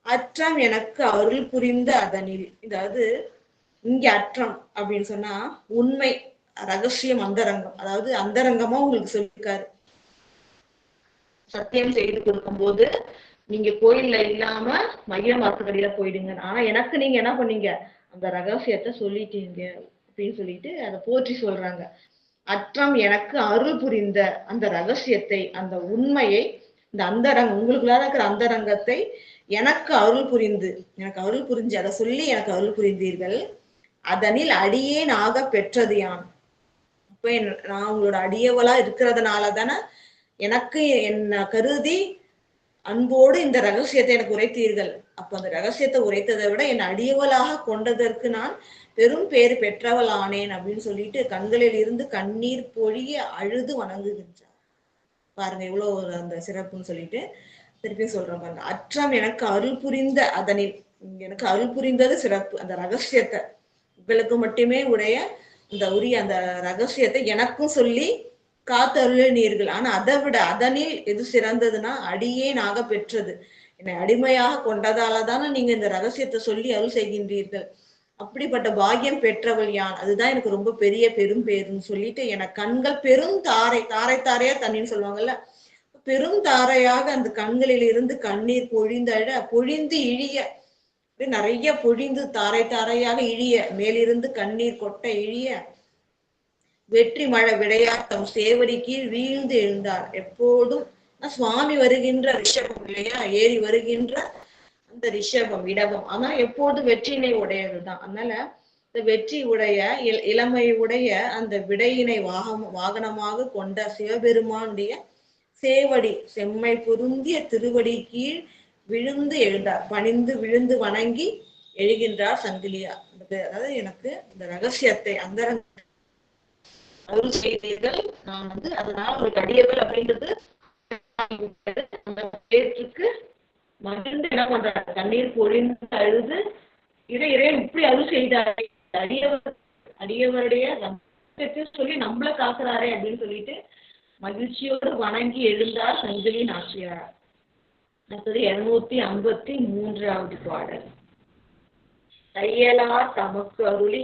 அற்றம் எனக்கு அருள் புரிந்த அதனில். அதாவது இங்க அற்றம் அப்படின்னு சொன்னா உண்மை, ரகசியம், அந்தரங்கம். அதாவது அந்தரங்கமா உங்களுக்கு சொல்லியிருக்காரு. சத்தியம் செய்து கொடுக்கும் போது நீங்க கோயில்ல இல்லாம மைய மாசுக்கடியில போயிடுங்க, ஆனா எனக்கு நீங்க என்ன பண்ணீங்க, அந்த ரகசியத்தை சொல்லிட்டீங்க அப்படின்னு சொல்லிட்டு அதை போற்றி சொல்றாங்க. அற்றம் எனக்கு அருள் புரிந்த அந்த ரகசியத்தை, அந்த உண்மையை, இந்த அந்தரங்கம், உங்களுக்குள்ளார இருக்கிற அந்தரங்கத்தை எனக்கு அருள் புரிந்து, எனக்கு அருள் புரிஞ்சு அதை சொல்லி எனக்கு அருள் புரிந்தீர்கள். அதனில் அடியேன் ஆக பெற்றது யான். இப்ப நான் உங்களோட அடியவளா இருக்கிறதுனால தானே எனக்கு என்ன கருதி அன்போடு இந்த ரகசியத்தை எனக்கு உரைத்தீர்கள். அப்ப அந்த ரகசியத்தை உரைத்ததை விட என் அடியவளாக கொண்டதற்கு நான் பெரும் பேறு பெற்றவள் ஆனேன் அப்படின்னு சொல்லிட்டு கண்களில் இருந்து கண்ணீர் பொழிய அழுது வணங்குகின்றார். பாருங்க இவ்வளவு ஒரு அந்த சிறப்புன்னு சொல்லிட்டு திருப்பி சொல்றேன் பாருங்க. அற்றம் எனக்கு அருள் புரிந்த அதனில், எனக்கு அருள் புரிந்தது சிறப்பு. அந்த ரகசியத்தை உங்களுக்கு மட்டுமே உடைய அந்த உரிய அந்த ரகசியத்தை எனக்கும் சொல்லி காத்து அருளினீர்கள். ஆனா அதை விட அதனில் எது சிறந்ததுன்னா அடியேனாக பெற்றது, என்னை அடிமையாக கொண்டதாலதானே நீங்க இந்த ரகசியத்தை சொல்லி அருள் செய்கின்றீர்கள். அப்படிப்பட்ட பாக்கியம் பெற்றவள் யான், அதுதான் எனக்கு ரொம்ப பெரிய பெரும் பேருன்னு சொல்லிட்டு எனக்கு கண்கள் பெரும் தாரை, தாரை தாரையா தண்ணின்னு சொல்லுவாங்கல்ல, பெரும் தாரையாக அந்த கண்களில் இருந்து கண்ணீர் பொழிந்து இழிய, நிறைய பொழிந்து தாரை தாரையாக இழிய, மேலிருந்து கண்ணீர் கொட்ட இழிய, வெற்றி மழை விடையாட்டம் சேவடி கீழ் வீழ்ந்து எழுந்தார். எப்போதும் சுவாமி வருகின்ற ரிஷபம் இல்லையா, ஏறி வருகின்ற அந்த ரிஷபம் இடபம், ஆனா எப்போதும் வெற்றியினை உடையதுதான். அதனால இந்த வெற்றி உடைய இளமை உடைய அந்த விடையினை வாகனமாக கொண்ட சிவபெருமானுடைய சேவடி செம்மை பொருந்திய திருவடி கீழ் விழுந்து எழுந்தார், பணிந்து விழுந்து வணங்கி எழுகின்றார் சங்கிலியார். அதாவது எனக்கு இந்த ரகசியத்தை அந்த அருள் செய்தீர்கள், நான் அதனால ஒரு அடியவள் அப்படின்றது அந்த பேருக்கு மகிழ்ந்து என்ன பண்றாரு, கண்ணீர் பொழிந்து அழுது இறைவன் இப்படி அருள் செய்தாரே, அடியவருடைய சொல்லி நம்மள காக்குறாரே அப்படின்னு சொல்லிட்டு மகிழ்ச்சியோடு வணங்கி எழுந்தார் சங்கிலி நாச்சியார். அடுத்தது 253வது பாடல். தையலார் தமக்கு அருளி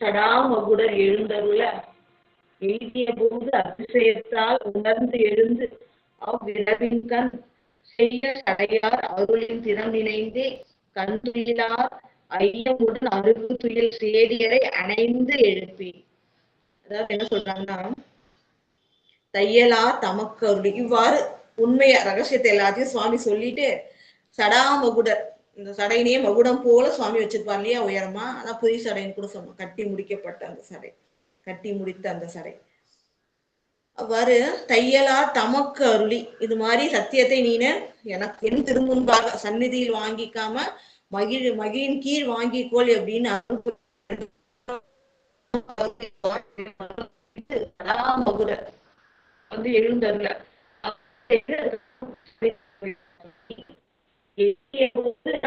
சடாமகுடர் எழுந்தருள எழுதிய போது அதிசயத்தால் உணர்ந்து எழுந்து அவ்விரவின் கண் செய்ய சடையார் அருளின் திறம் நினைந்தே கண்துயிலார் ஐயமுடன் அருகு துயில் சேதியரை அணைந்து எழுப்பி. அதாவது என்ன சொல்றாங்கன்னா, தையலார் தமக்கு அருளி, இவ்வாறு உண்மைய ரகசியத்தை எல்லாத்தையும் சுவாமி சொல்லிட்டு சடாமகுடர், இந்த சடையினையே மகுடம் போல சுவாமி வச்சிருப்பார் இல்லையா உயரமா, அதான் புதிய சடைன்னு கூட சொன்னோம், கட்டி முடிக்கப்பட்ட அந்த சடை, கட்டி முடித்த அந்த சடை. அவ்வாறு தையலார் தமக்கு அருளி, இது மாதிரி சத்தியத்தை நீனு எனக்கு என் திருமுன்பாக சந்நிதியில் வாங்கிக்காம மகிழின் கீழ் வாங்கிக்கோள் அப்படின்னு எழுந்தருள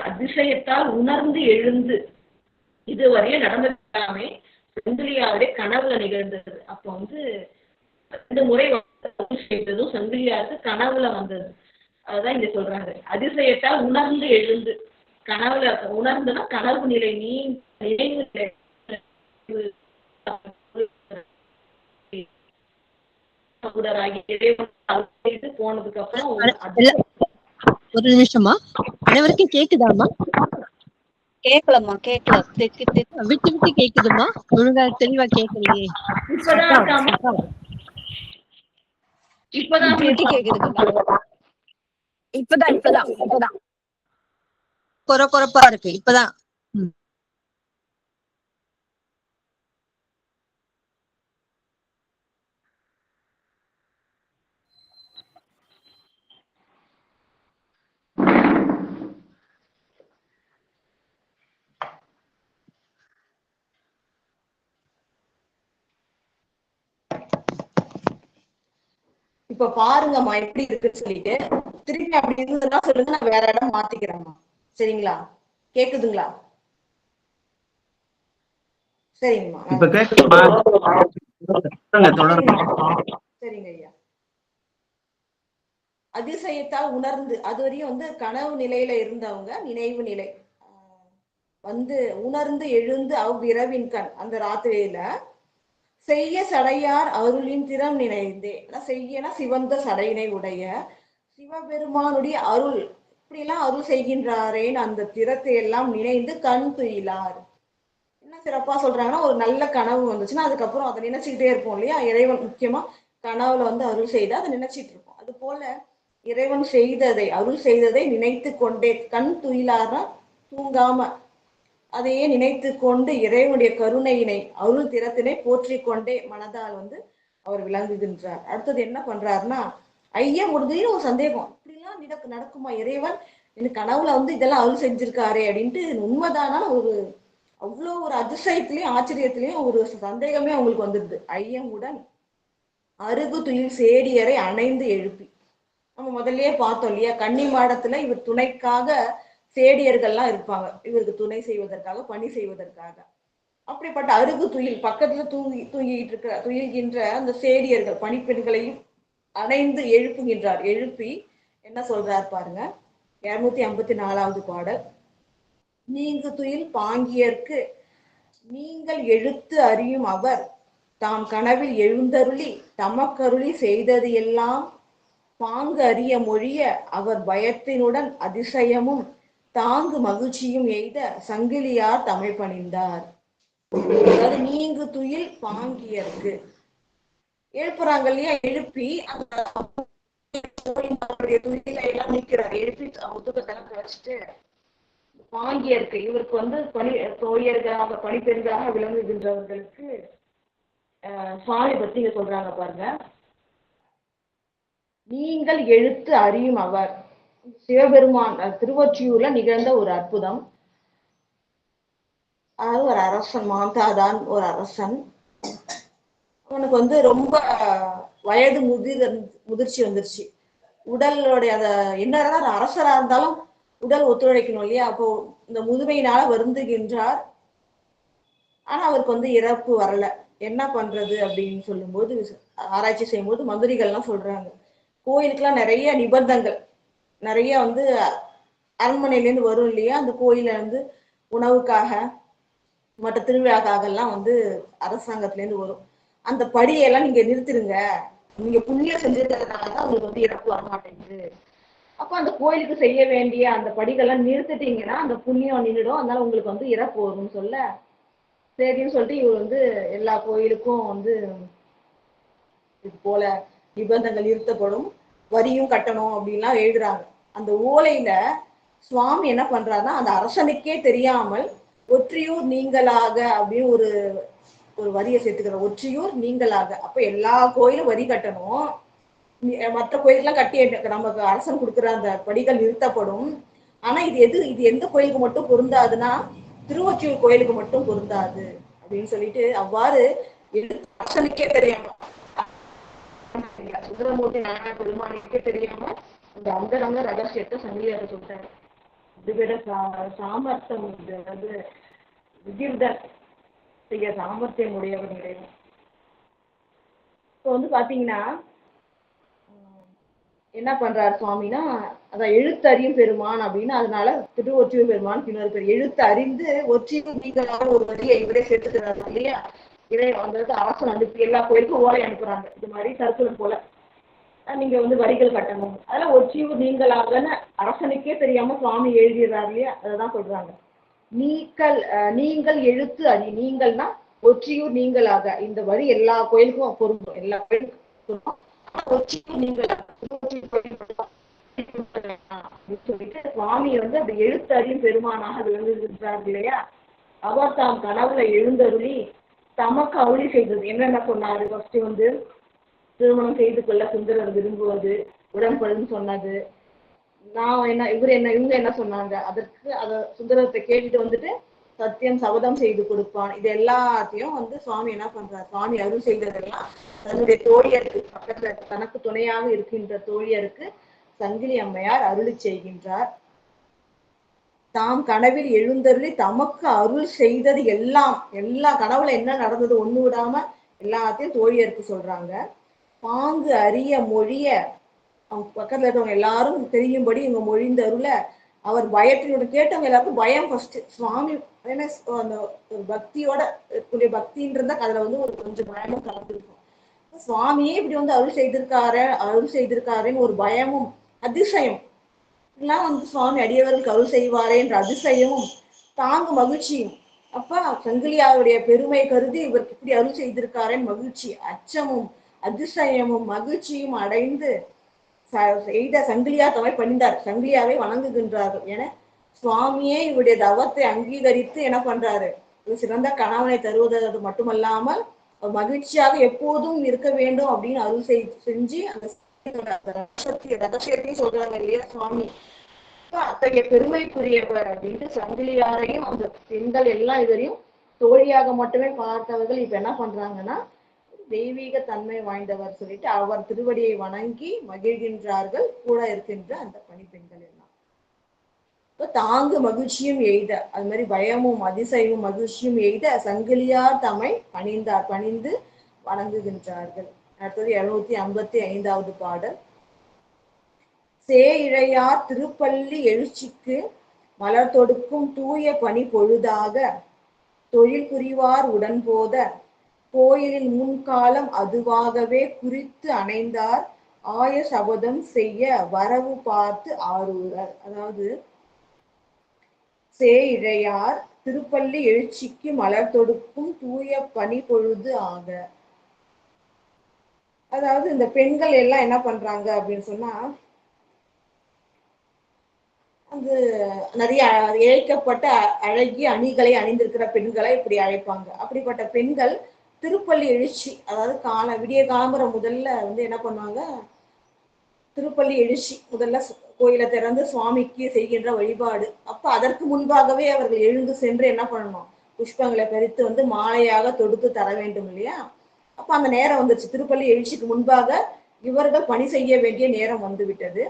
அதிசயத்தால் உணர்ந்து எழுந்து, இதுவரையும் நடந்ததாமே சங்கிலியாருடைய கனவுல நிகழ்ந்தது. அப்போ 2 முறை செய்ததும் சங்கிலியாருக்கு கனவுல வந்தது. அதுதான் இங்க சொல்றாங்க, அதிசயத்தால் உணர்ந்து எழுந்து. கனவுல உணர்ந்துனா கனவு நிலை, நீ நினைவு போனதுக்கு அப்புறம் ஒரு நிமிஷமா, அனைவருக்கும் கேக்குதாமா? கேக்கலம்மா, கேக்கல, விட்டு விட்டு கேக்குதுமா, ஒழுங்கா தெளிவா கேட்கலையே. இப்பதான் கேக்குதுங்கம்மா, இப்பதான் கொரப்பா இருக்கு இப்பதான். இப்ப பாருங்கம்மா எப்படி இருக்குன்னு சொல்லிட்டு திருப்பி அப்படி இருந்ததுன்னா சொல்லுங்க, நான் வேற இடம் மாத்திக்கிறேம்மா. சரிங்களா? கேக்குதுங்களா? சரிங்கம்மா. இப்ப கேக்குதுமா? சரிங்க ஐயா. அதிசயத்தால் உணர்ந்து, அது வரையும் வந்து கனவு நிலையில இருந்தவங்க நினைவு நிலை வந்து உணர்ந்து எழுந்து அவ்விரவின் கண், அந்த ராத்திரியில செய்ய சடையார் அருளின் திறம் நினைந்தே. செய்யனா சிவந்த சடையினை உடைய சிவபெருமானுடைய அருள், இப்படி எல்லாம் அருள் செய்கின்றாரேன்னு அந்த திறத்தை எல்லாம் நினைந்து கண் துயிலார். என்ன சிறப்பா சொல்றாங்கன்னா, ஒரு நல்ல கனவு வந்துச்சுன்னா அதுக்கப்புறம் அதை நினைச்சுக்கிட்டே இருப்போம் இல்லையா? இறைவன் முக்கியமா கனவுல வந்து அருள் செய்து அதை நினைச்சிட்டு இருப்போம். அது போல இறைவன் செய்ததை, அருள் செய்ததை நினைத்து கொண்டே கண் துயிலார்னா தூங்காம அதையே நினைத்து கொண்டு இறைவனுடைய கருணையினை அருள் திறத்தினை போற்றி கொண்டே மனதால் வந்து அவர் விளங்குகின்றார். அடுத்தது என்ன பண்றாருன்னா, ஐயா முடிஞ்சு ஒரு சந்தேகம், இப்படிலாம் நடக்குமா? இறைவன் எனக்கு கனவுல வந்து இதெல்லாம் அருள் செஞ்சிருக்காரே அப்படின்ட்டு உண்மைதானா ஒரு அவ்வளோ ஒரு அதிசயத்திலையும் ஆச்சரியத்திலையும் ஒரு சந்தேகமே அவங்களுக்கு வந்துடுது. ஐயமுடன் அருகு துயில் சேடியரை அணைந்து எழுப்பி, நம்ம முதல்லயே பார்த்தோம் இல்லையா? கன்னி மாடத்துல இவர் துணைக்காக சேடியர்கள்லாம் இருப்பாங்க, இவருக்கு துணை செய்வதற்காக, பணி செய்வதற்காக. அப்படிப்பட்ட அருகு துயில் பக்கத்துல துயில்கின்ற அந்த சேடியர்கள் பணிப்பெண்களையும் அணைந்து எழுப்புகின்றார். எழுப்பி என்ன சொல்றார் பாருங்க, 254வது பாடல். நீங்கு துயில் பாங்கியர்க்கு நீங்கள் எழுத்து அறியும் அவர் தாம் கனவில் எழுந்தருளி தமக்கருளி செய்தது எல்லாம் பாங்கு அறிய மொழிய அவர் பயத்தினுடன் அதிசயமும் தாங்கு மகிழ்ச்சியும் எய்த சங்கிலியார் தமிழ் பணிந்தார். அதாவது நீங்கு துயில் பாங்கியர்க்கு எழுப்புறாங்க இல்லையா? எழுப்பி அந்த துயிலை எல்லாம் நிற்கிறார். எழுப்பி முதுகத்தெல்லாம் கழிச்சிட்டு பாங்கியருக்கு, இவருக்கு வந்து பணி தோழியர்களாக பணிப்பெண்களாக விளங்குகின்றவர்களுக்கு சுவாமி பத்தி இங்க சொல்றாங்க பாருங்க. நீங்கள் எழுத்து அறியும் அவர், சிவபெருமான் திருவொற்றியூர்ல நிகழ்ந்த ஒரு அற்புதம். அதாவது ஒரு அரசன், மாந்தாதான் ஒரு அரசன், அவனுக்கு வந்து ரொம்ப வயது முதிர்ச்சி வந்துருச்சு. உடலுடைய அத என்னதான் அரசரா இருந்தாலும் உடல் ஒத்துழைக்கணும் இல்லையா? அப்போ இந்த முதுமையினால வருந்துகின்றார். ஆனா அவருக்கு வந்து இறப்பு வரல. என்ன பண்றது அப்படின்னு சொல்லும்போது, ஆராய்ச்சி செய்யும்போது மந்திரிகள்லாம் சொல்றாங்க, கோயிலுக்கெல்லாம் நிறைய நிபந்தங்கள், நிறைய வந்து அரண்மனையிலேருந்து வரும் இல்லையா? அந்த கோயில வந்து உணவுக்காக மற்ற திருவிழாக்காக எல்லாம் வந்து அரசாங்கத்துல இருந்து வரும். அந்த படியெல்லாம் நீங்க நிறுத்திருங்க, நீங்க புண்ணியம் செஞ்சிருக்கிறதுனாலதான் உங்களுக்கு வந்து இறப்பு வரமாட்டேங்குது. அப்ப அந்த கோயிலுக்கு செய்ய வேண்டிய அந்த படிகள்லாம் நிறுத்திட்டீங்கன்னா அந்த புண்ணியம் நின்றுடும், அதனால உங்களுக்கு வந்து இறப்பு வரும்னு சொல்ல, சரின்னு சொல்லிட்டு இவர் வந்து எல்லா கோயிலுக்கும் வந்து இது போல நிபந்தங்கள் நிறுத்தப்படும், வரியும் கட்டணும் அப்படின்லாம் எழுதுறாங்க. அந்த ஓலையில சுவாமி என்ன பண்றாருன்னா, அந்த அரசனுக்கே தெரியாமல் ஒற்றியூர் நீங்களாக அப்படின்னு ஒரு ஒரு வரியை சேர்த்துக்கிற, ஒற்றியூர் நீங்களாக. அப்ப எல்லா கோயிலும் வரி கட்டணும், மற்ற கோயிலுக்கெல்லாம் கட்டி நமக்கு அரசன் கொடுக்குற அந்த படிகள் நிறுத்தப்படும். ஆனா இது எந்த கோயிலுக்கு மட்டும் பொருந்தாதுன்னா திருவொற்றியூர் கோயிலுக்கு மட்டும் பொருந்தாது அப்படின்னு சொல்லிட்டு, அவ்வாறு அரசனுக்கே தெரியாம, சுந்தரமூர்த்தி நாராயண பெருமானுக்கே தெரியாம அந்த அந்தரங்க ரகசியத்தை சங்கிலியார் சொல்றாரு. இதுவிட சாமர்த்தம், அதாவது விதிர்தன் செய்ய சாமர்த்தியம் உடையவர் இறைவன். இப்போ வந்து பாத்தீங்கன்னா என்ன பண்றாரு சுவாமினா, அதான் எழுத்தறியும் பெருமான் அப்படின்னு, அதனால திருவொற்றியூர் பெருமான் இன்னொரு பேர். எழுத்து அறிந்து ஒற்றியூர் நீங்களாக ஒரு வரியை இவரே சேர்த்துக்கிறாரு இல்லையா? இதை வந்து அரசன் அனுப்பி எல்லா கோயிலுக்கும் ஓலை அனுப்புறாங்க, இது மாதிரி சர்க்குலர் போல நீங்க வந்து வரிகள் கட்டணும். அதெல்லாம் ஒற்றியூர் நீங்களாகன்னு அரசனுக்கே தெரியாம சுவாமி எழுதிடுறாரு இல்லையா? அததான் சொல்றாங்க. நீங்கள் எழுத்து அறி, நீங்கள்னா ஒற்றியூர் நீங்களாக, இந்த வரி எல்லா கோயிலுக்கும் பொருந்தும், எல்லா கோயிலுக்கும் சொல்லிட்டு சுவாமி வந்து அந்த எழுத்தறியும் பெருமானாக விளங்குகின்றார் இல்லையா? அவர் தாம் கனவுல எழுந்தருளி தமக்கு அருளி செய்தது என்னென்ன சொன்னாரு? ஃபர்ஸ்ட் வந்து திருமணம் செய்து கொள்ள சுந்தரர் விரும்புவது, உடன்படுன்னு சொன்னது. நான் என்ன இவங்க என்ன சொன்னாங்க, அதற்கு அத சுந்தரத்தை கேட்டுட்டு வந்துட்டு சத்தியம் சபதம் செய்து கொடுப்பான். இது எல்லாத்தையும் வந்து சுவாமி என்ன பண்றார், சுவாமி அருள் செய்ததெல்லாம் தன்னுடைய தோழியருக்கு, பக்கத்துல தனக்கு துணையாக இருக்கின்ற தோழியருக்கு சங்கிலி அம்மையார் அருளி செய்கின்றார். தாம் கனவில் எழுந்தருளி தமக்கு அருள் செய்தது எல்லாம், எல்லா கனவுல என்ன நடந்தது ஒண்ணு விடாம எல்லாத்தையும் தோழியருக்கு சொல்றாங்க. பாங்கு அறிய மொழிய, அவங்க பக்கத்துல இருக்கவங்க எல்லாரும் தெரியும்படி இவங்க மொழிந்தருள அவர் பயத்தினோட கேட்டவங்க எல்லாருக்கும் பயம் ஃபர்ஸ்ட். சுவாமி ஏன்னா அந்த ஒரு பக்தியோட இருக்கக்கூடிய பக்தின்றத அதுல வந்து ஒரு கொஞ்சம் பயமும் கலந்துருக்கும். சுவாமியே இப்படி வந்து அருள் செய்திருக்காருன்னு ஒரு பயமும் அதிசயம் எல்லாம் வந்து சுவாமி அடியவர்களுக்கு அருள் செய்வாரே என்ற அதிசயமும் தாங்கு மகிழ்ச்சியும். அப்ப சங்கிலியாருடைய பெருமை கருதி இவருக்கு இப்படி அருள் செய்திருக்காரேன்னு மகிழ்ச்சி, அச்சமும் அதிசயமும் மகிழ்ச்சியும் அடைந்து செய்த சங்கிலியா தம்மை பணிந்தார், சங்கிலியாவை வணங்குகின்றார்கள் என சுவாமியே இவருடைய தவத்தை அங்கீகரித்து என்ன பண்றாரு, சிறந்த கணவனை தருவதற்கு மட்டுமல்லாமல் மகிழ்ச்சியாக எப்போதும் இருக்க வேண்டும் அப்படின்னு அருள் செஞ்சு அந்த ரகசியத்தையும் சொல்றாங்க இல்லையா சுவாமி. அத்தகைய பெருமைக்குரியவர் அப்படின்ட்டு சங்கிலியாரையும் அந்த பெண்கள் எல்லாம் இதரையும் தோழியாக மட்டுமே பார்த்தவர்கள் இப்ப என்ன பண்றாங்கன்னா தெய்வீக தன்மை வாய்ந்தவர் சொல்லிட்டு அவர் திருவடியை வணங்கி மகிழ்கின்றார்கள் கூட இருக்கின்ற அந்த பணிப்பெண்கள் எல்லாம். தாங்கு மகிழ்ச்சியும் எய்த, அது மாதிரி பயமும் அதிசயமும் மகிழ்ச்சியும் எய்த சங்கிலியார் தம்மை பணிந்து வணங்குகின்றார்கள். அடுத்தது 755வது பாடல். சேயிழையார் திருப்பள்ளி எழுச்சிக்கு மலர் தொடுக்கும் தூய பணி பொழுதாக தொழில் புரிவார் உடன் போத கோயிலின் முன்காலம் அதுவாகவே குறித்து அணைந்தார் ஆய சபதம் செய்ய வரவு பார்த்து ஆரூரர். அதாவது சேயிழையார் திருப்பள்ளி எழுச்சிக்கு மலர் தொடுக்கும் தூய பனி பொழுது ஆக, அதாவது இந்த பெண்கள் எல்லாம் என்ன பண்றாங்க அப்படின்னு சொன்னா அது நிறைய இழைக்கப்பட்ட அழகிய அணிகளை அணிந்திருக்கிற பெண்களை இப்படி அழைப்பாங்க. அப்படிப்பட்ட பெண்கள் திருப்பள்ளி எழுச்சி, அதாவது விடிய காலம்பரம் முதல்ல வந்து என்ன பண்ணுவாங்க, திருப்பள்ளி எழுச்சி முதல்ல கோயிலை திறந்து சுவாமிக்கு செய்கின்ற வழிபாடு. அப்ப அதற்கு முன்பாகவே அவர்கள் எழுந்து சென்று என்ன பண்ணணும், புஷ்பங்களை பறித்து வந்து மாலையாக தொடுத்து தர வேண்டும் இல்லையா. அப்ப அந்த நேரம் வந்துச்சு, திருப்பள்ளி எழுச்சிக்கு முன்பாக இவர்கள் பணி செய்ய வேண்டிய நேரம் வந்து விட்டது.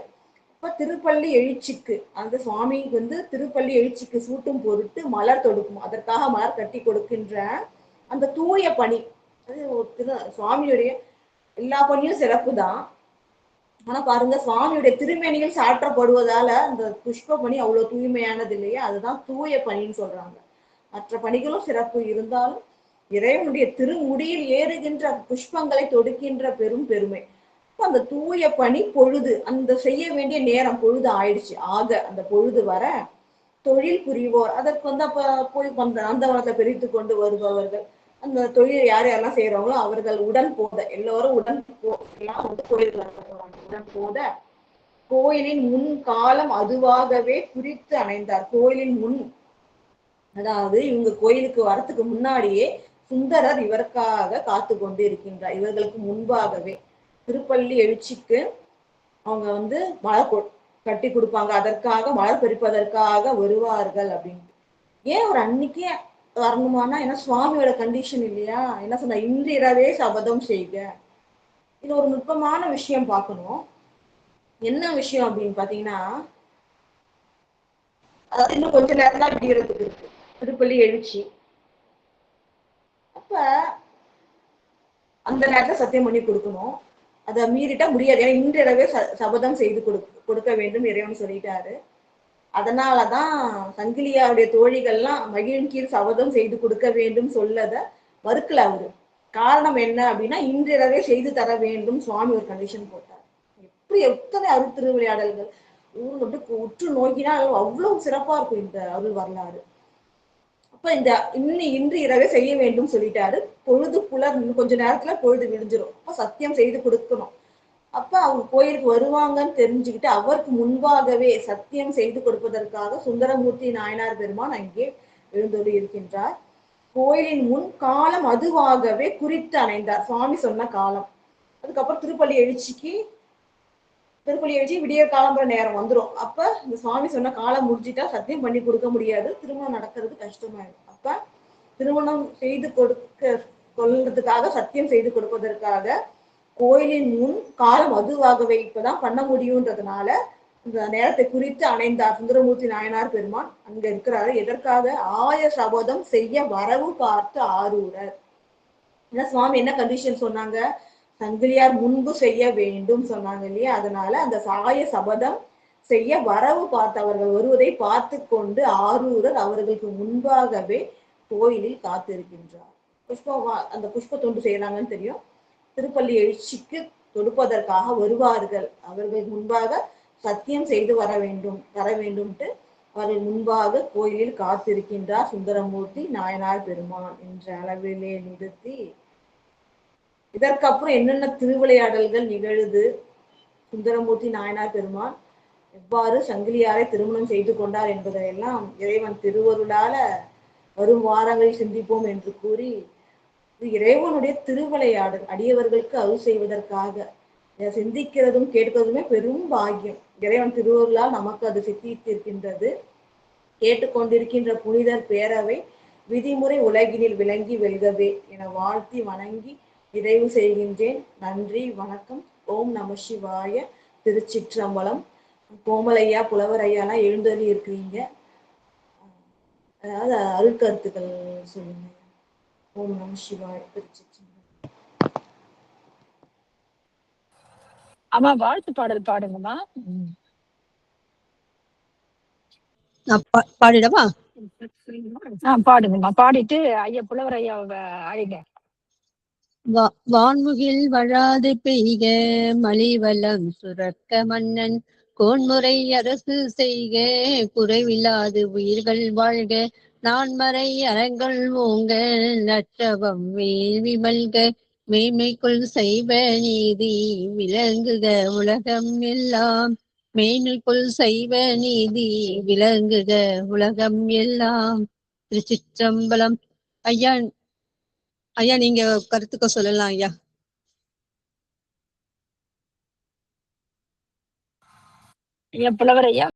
இப்ப திருப்பள்ளி எழுச்சிக்கு அந்த சுவாமிக்கு வந்து திருப்பள்ளி எழுச்சிக்கு சூட்டும் பொருட்டு மலர் தொடுக்கும், அதற்காக மலர் கட்டி கொடுக்கின்ற அந்த தூய பணி, சுவாமியுடைய எல்லா பணியும் சிறப்பு தான். ஆனா பாருங்க, சுவாமியுடைய திருமேனிகள் சாற்றப்படுவதால அந்த புஷ்ப பணி அவ்வளவு தூய்மையானது இல்லையா, அதுதான் தூய பணின்னு சொல்றாங்க. மற்ற பணிகளும் சிறப்பு இருந்தாலும் இறைவனுடைய திருமுடியில் ஏறுகின்ற புஷ்பங்களை தொடுக்கின்ற பெரும் பெருமை. அந்த தூய பணி பொழுது, அந்த செய்ய வேண்டிய நேரம் பொழுது ஆயிடுச்சு. ஆக அந்த பொழுது வர தொழில் புரிவோர், அதற்கு வந்து அப்ப போய் அந்தவனத்தை பிரித்து கொண்டு வருபவர்கள், அந்த தொழில் யாரெல்லாம் செய்யறாங்களோ அவர்கள் உடன் போத எல்லோரும் எல்லாம் வந்து உடன் போத கோயிலின் முன் காலம் அதுவாகவே குறித்து அணைந்தார். கோயிலின் முன், அதாவது இவங்க கோயிலுக்கு வரத்துக்கு முன்னாடியே சுந்தரர் இவருக்காக காத்து கொண்டு இருக்கின்றார். இவர்களுக்கு முன்பாகவே திருப்பள்ளி எழுச்சிக்கு அவங்க வந்து மலர் கட்டி கொடுப்பாங்க, அதற்காக மலர் பறிப்பதற்காக வருவார்கள் அப்படின்ட்டு. ஏன் ஒரு அன்னைக்கே வரணுமானா, ஏன்னா சுவாமியோட கண்டிஷன் இல்லையா, என்ன சொன்ன, இன்று இரவே சபதம் செய்க. இது ஒரு நுட்பமான விஷயம் பார்க்கணும். என்ன விஷயம் அப்படின்னு பாத்தீங்கன்னா, அதாவது இன்னும் கொஞ்ச நேரம் தான் விடியறதுக்கு இருக்கு திருப்பள்ளி எழுச்சி. அப்ப அந்த நேரத்துல சத்தியம் பண்ணி கொடுக்கணும், அதை மீறிட்டா முடியாது. ஏன்னா இன்றிரவே சபதம் செய்து கொடுக்க வேண்டும் இறைவன் சொல்லிட்டாரு. அதனாலதான் சங்கிலியாருடைய தோழிகள்லாம் மகிழின் கீழ் சபதம் செய்து கொடுக்க வேண்டும் சொல்லத மறுக்கல அவரு. காரணம் என்ன அப்படின்னா, இன்றிரவே செய்து தர வேண்டும் சுவாமி ஒரு கண்டிஷன் போட்டார். எப்படி எத்தனை அருள் திருவிளையாடல்கள் ஊர் உற்று நோக்கினால் அவ்வளவு சிறப்பா இருக்கும் இந்த அருள் வரலாறு. அப்ப இன்று இரவே செய்ய வேண்டும் சொல்லிட்டாரு. பொழுது புலர், கொஞ்ச நேரத்துல பொழுது விடிஞ்சிரும். அப்ப சத்தியம் செய்து கொடுக்கணும். அப்ப அவங்க கோயிலுக்கு வருவாங்கன்னு தெரிஞ்சுக்கிட்டு அவருக்கு முன்பாகவே சத்தியம் செய்து கொடுப்பதற்காக சுந்தரமூர்த்தி நாயனார் பெருமான் அங்கே எழுந்தொழி இருக்கின்றார். கோயிலின் முன் காலம் அதுவாகவே குறித்து அணைந்தார், சுவாமி சொன்ன காலம். அதுக்கப்புறம் திருப்பள்ளி எழுச்சிக்கு திருப்பலி எழுச்சி விடிய காலம்புற நேரம் வந்துடும். அப்ப இந்த சுவாமி சொன்ன காலம் முடிஞ்சிட்டா சத்தியம் பண்ணி கொடுக்க முடியாது, திருமணம் நடக்கிறது கஷ்டமாயிடும். அப்ப திருமணம் செய்து கொள்றதுக்காக, சத்தியம் செய்து கொடுப்பதற்காக கோயிலின் முன் காலம் அதுவாகவே இப்பதான் பண்ண முடியும்ன்றதுனால இந்த நேரத்தை குறித்து அணைந்தார் சுந்தரமூர்த்தி நாயனார் பெருமான் அங்க இருக்கிறாரு. எதற்காக? ஆய சபதம் செய்ய வரவு பார்த்து ஆரூரர். ஏன்னா சுவாமி என்ன கண்டிஷன் சொன்னாங்க? சங்கிலியார் முன்பு செய்ய வேண்டும் சொன்னாங்க இல்லையா? அதனால அந்த சாய சபதம் செய்ய வரவு பார்த்து, அவர்கள் வருவதை பார்த்து கொண்டு ஆரூரர் அவர்களுக்கு முன்பாகவே கோயிலில் காத்திருக்கின்றார். புஷ்பம் அந்த புஷ்ப தொண்டு செய்யறாங்கன்னு தெரியும். திருப்பள்ளி எழுச்சிக்கு தொடுப்பதற்காக வருவார்கள். அவர்கள் முன்பாக சத்தியம் செய்து வர வேண்டும்ட்டு அவர்கள் முன்பாக கோயிலில் காத்திருக்கின்றார் சுந்தரமூர்த்தி நாயனார் பெருமான் என்ற அளவிலே நிறுத்தி, இதற்கப்புறம் என்னென்ன திருவிளையாடல்கள் நிகழுது, சுந்தரமூர்த்தி நாயனார் பெருமான் எவ்வாறு சங்கிலியாரை திருமணம் செய்து கொண்டார் என்பதையெல்லாம் இறைவன் திருவருளால வரும் வாரங்களில் சிந்திப்போம் என்று கூறி, இறைவனுடைய திருவிளையாடல் அடியவர்களுக்கு அருள் செய்வதற்காக சிந்திக்கிறதும் கேட்கிறதுமே பெரும் பாக்கியம். இறைவன் திருவருளால் நமக்கு அது சித்தித்திருக்கின்றது. கேட்டுக்கொண்டிருக்கின்ற புனிதர் பேரவை விதிமுறை உலகினில் விளங்கி வெல்கவே என வாழ்த்தி வணங்கி நிறைவு செய்கின்றேன். நன்றி, வணக்கம். ஓம் நம சிவாய. திருச்சிற்றம்பலம். கோமலையா புலவர் ஐயாலாம் எழுந்தறி இருக்கிறீங்க, அதாவது அருட்கருத்துக்கள் சொல்லுங்க. ஓம் நம சிவாய. திருச்சிற்றம்பலம். ஆமா, வாழ்த்து பாடல் பாடுங்கம்மா. பாடிடவா? பாடுங்கம்மா. பாடிட்டு ஐயா புலவர் ஐயாவை அழைங்க. வான்முகில் வழாது பெய்க மலிவலம் சுரக்க மன்னன் கோன்முறை அரசு செய்க குறைவில்லாது உயிர்கள் வாழ்க நான்மறை அறங்கள் ஓங்க நற்றவம் வேள்வி மல்க மேன்மைக்குள் செய்வ நீதி விளங்குக உலகம் எல்லாம் மேன்மைக்குள் செய்வ நீதி விளங்குக உலகம் எல்லாம். திருச்சிற்றம்பலம். ஐயா ஐயா நீங்க கருத்துக்க சொல்லலாம் ஐயா. ஐயா புலவர் ஐயா.